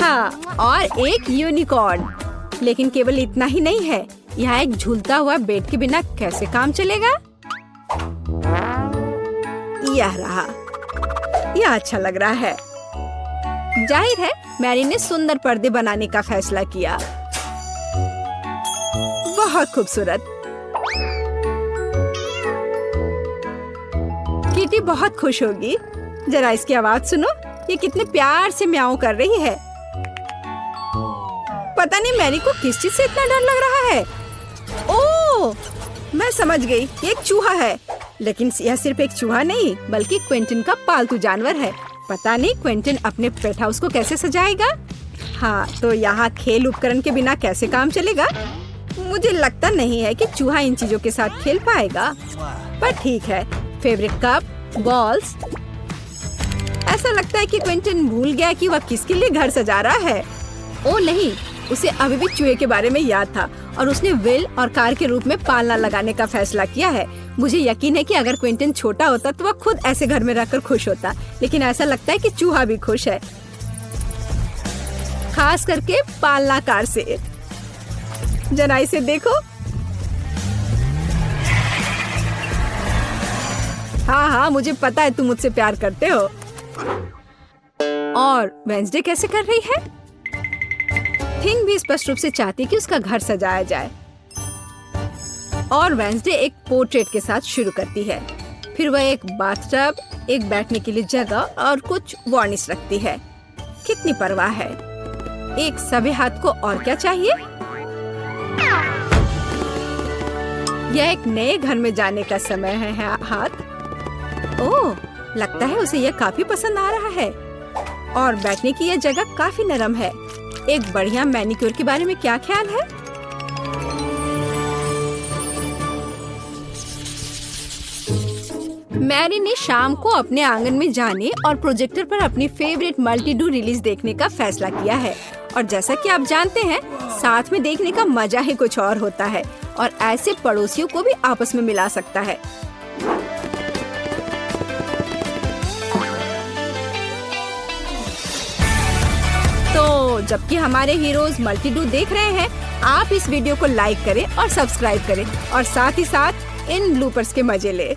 हाँ, और एक यूनिकॉर्न। लेकिन केवल इतना ही नहीं है। यहाँ एक झूलता हुआ बेड के बिना कैसे काम चलेगा? यह रहा। यह अच्छा लग रहा है। जाहिर है मैरी ने सुंदर पर्दे बनाने का फैसला किया। बहुत खूबसूरत। किटी बहुत खुश होगी। जरा इसकी आवाज सुनो। ये कितने प्यार से म्याऊं कर रही है। पता नहीं मैरी को किस चीज से इतना डर लग रहा है। ओह, मैं समझ गई, ये एक चूहा है। लेकिन यह सिर्फ एक चूहा नहीं बल्कि क्विंटन का पालतू जानवर है। पता नहीं क्विंटन अपने पेट हाउस को कैसे सजाएगा। हाँ, तो यहाँ खेल उपकरण के बिना कैसे काम चलेगा। मुझे लगता नहीं है कि चूहा इन चीजों के साथ खेल पाएगा, पर ठीक है। Favourite cup, balls. ऐसा लगता है कि क्विंटन भूल गया कि वह किसके लिए घर सजा रहा है। ओ नहीं, उसे अभी भी चूहे के बारे में याद था और उसने विल और कार के रूप में पालना लगाने का फैसला किया है। मुझे यकीन है कि अगर क्विंटन छोटा होता तो वह खुद ऐसे घर में रहकर खुश होता, लेकिन ऐसा लगता है कि चूहा भी खुश है, खास करके पालना कार से। जरा इसे देखो। हाँ हाँ, मुझे पता है तुम मुझसे प्यार करते हो। और वेंसडे कैसे कर रही है? थिंग भी स्पष्ट रूप से चाहती कि उसका घर सजाया जाए और वेंसडे एक पोर्ट्रेट के साथ शुरू करती है। फिर वह एक बाथटब, एक बैठने के लिए जगह और कुछ वार्निश रखती है। कितनी परवाह है। एक सभ्य हाथ को और क्या चाहिए। यह एक नए घर में जाने का समय है। हाथ, ओह, लगता है उसे यह काफी पसंद आ रहा है। और बैठने की यह जगह काफी नरम है। एक बढ़िया मैनिक्योर के बारे में क्या ख्याल है? मैरी ने शाम को अपने आंगन में जाने और प्रोजेक्टर पर अपनी फेवरेट मल्टी-डू रिलीज देखने का फैसला किया है। और जैसा कि आप जानते हैं, साथ में देखने का मजा ही कुछ और होता है और ऐसे पड़ोसियों को भी आपस में मिला सकता है। तो जबकि हमारे हीरोज मल्टी-डू देख रहे हैं, आप इस वीडियो को लाइक करें और सब्सक्राइब करें और साथ ही साथ इन ब्लूपर्स के मजे लें।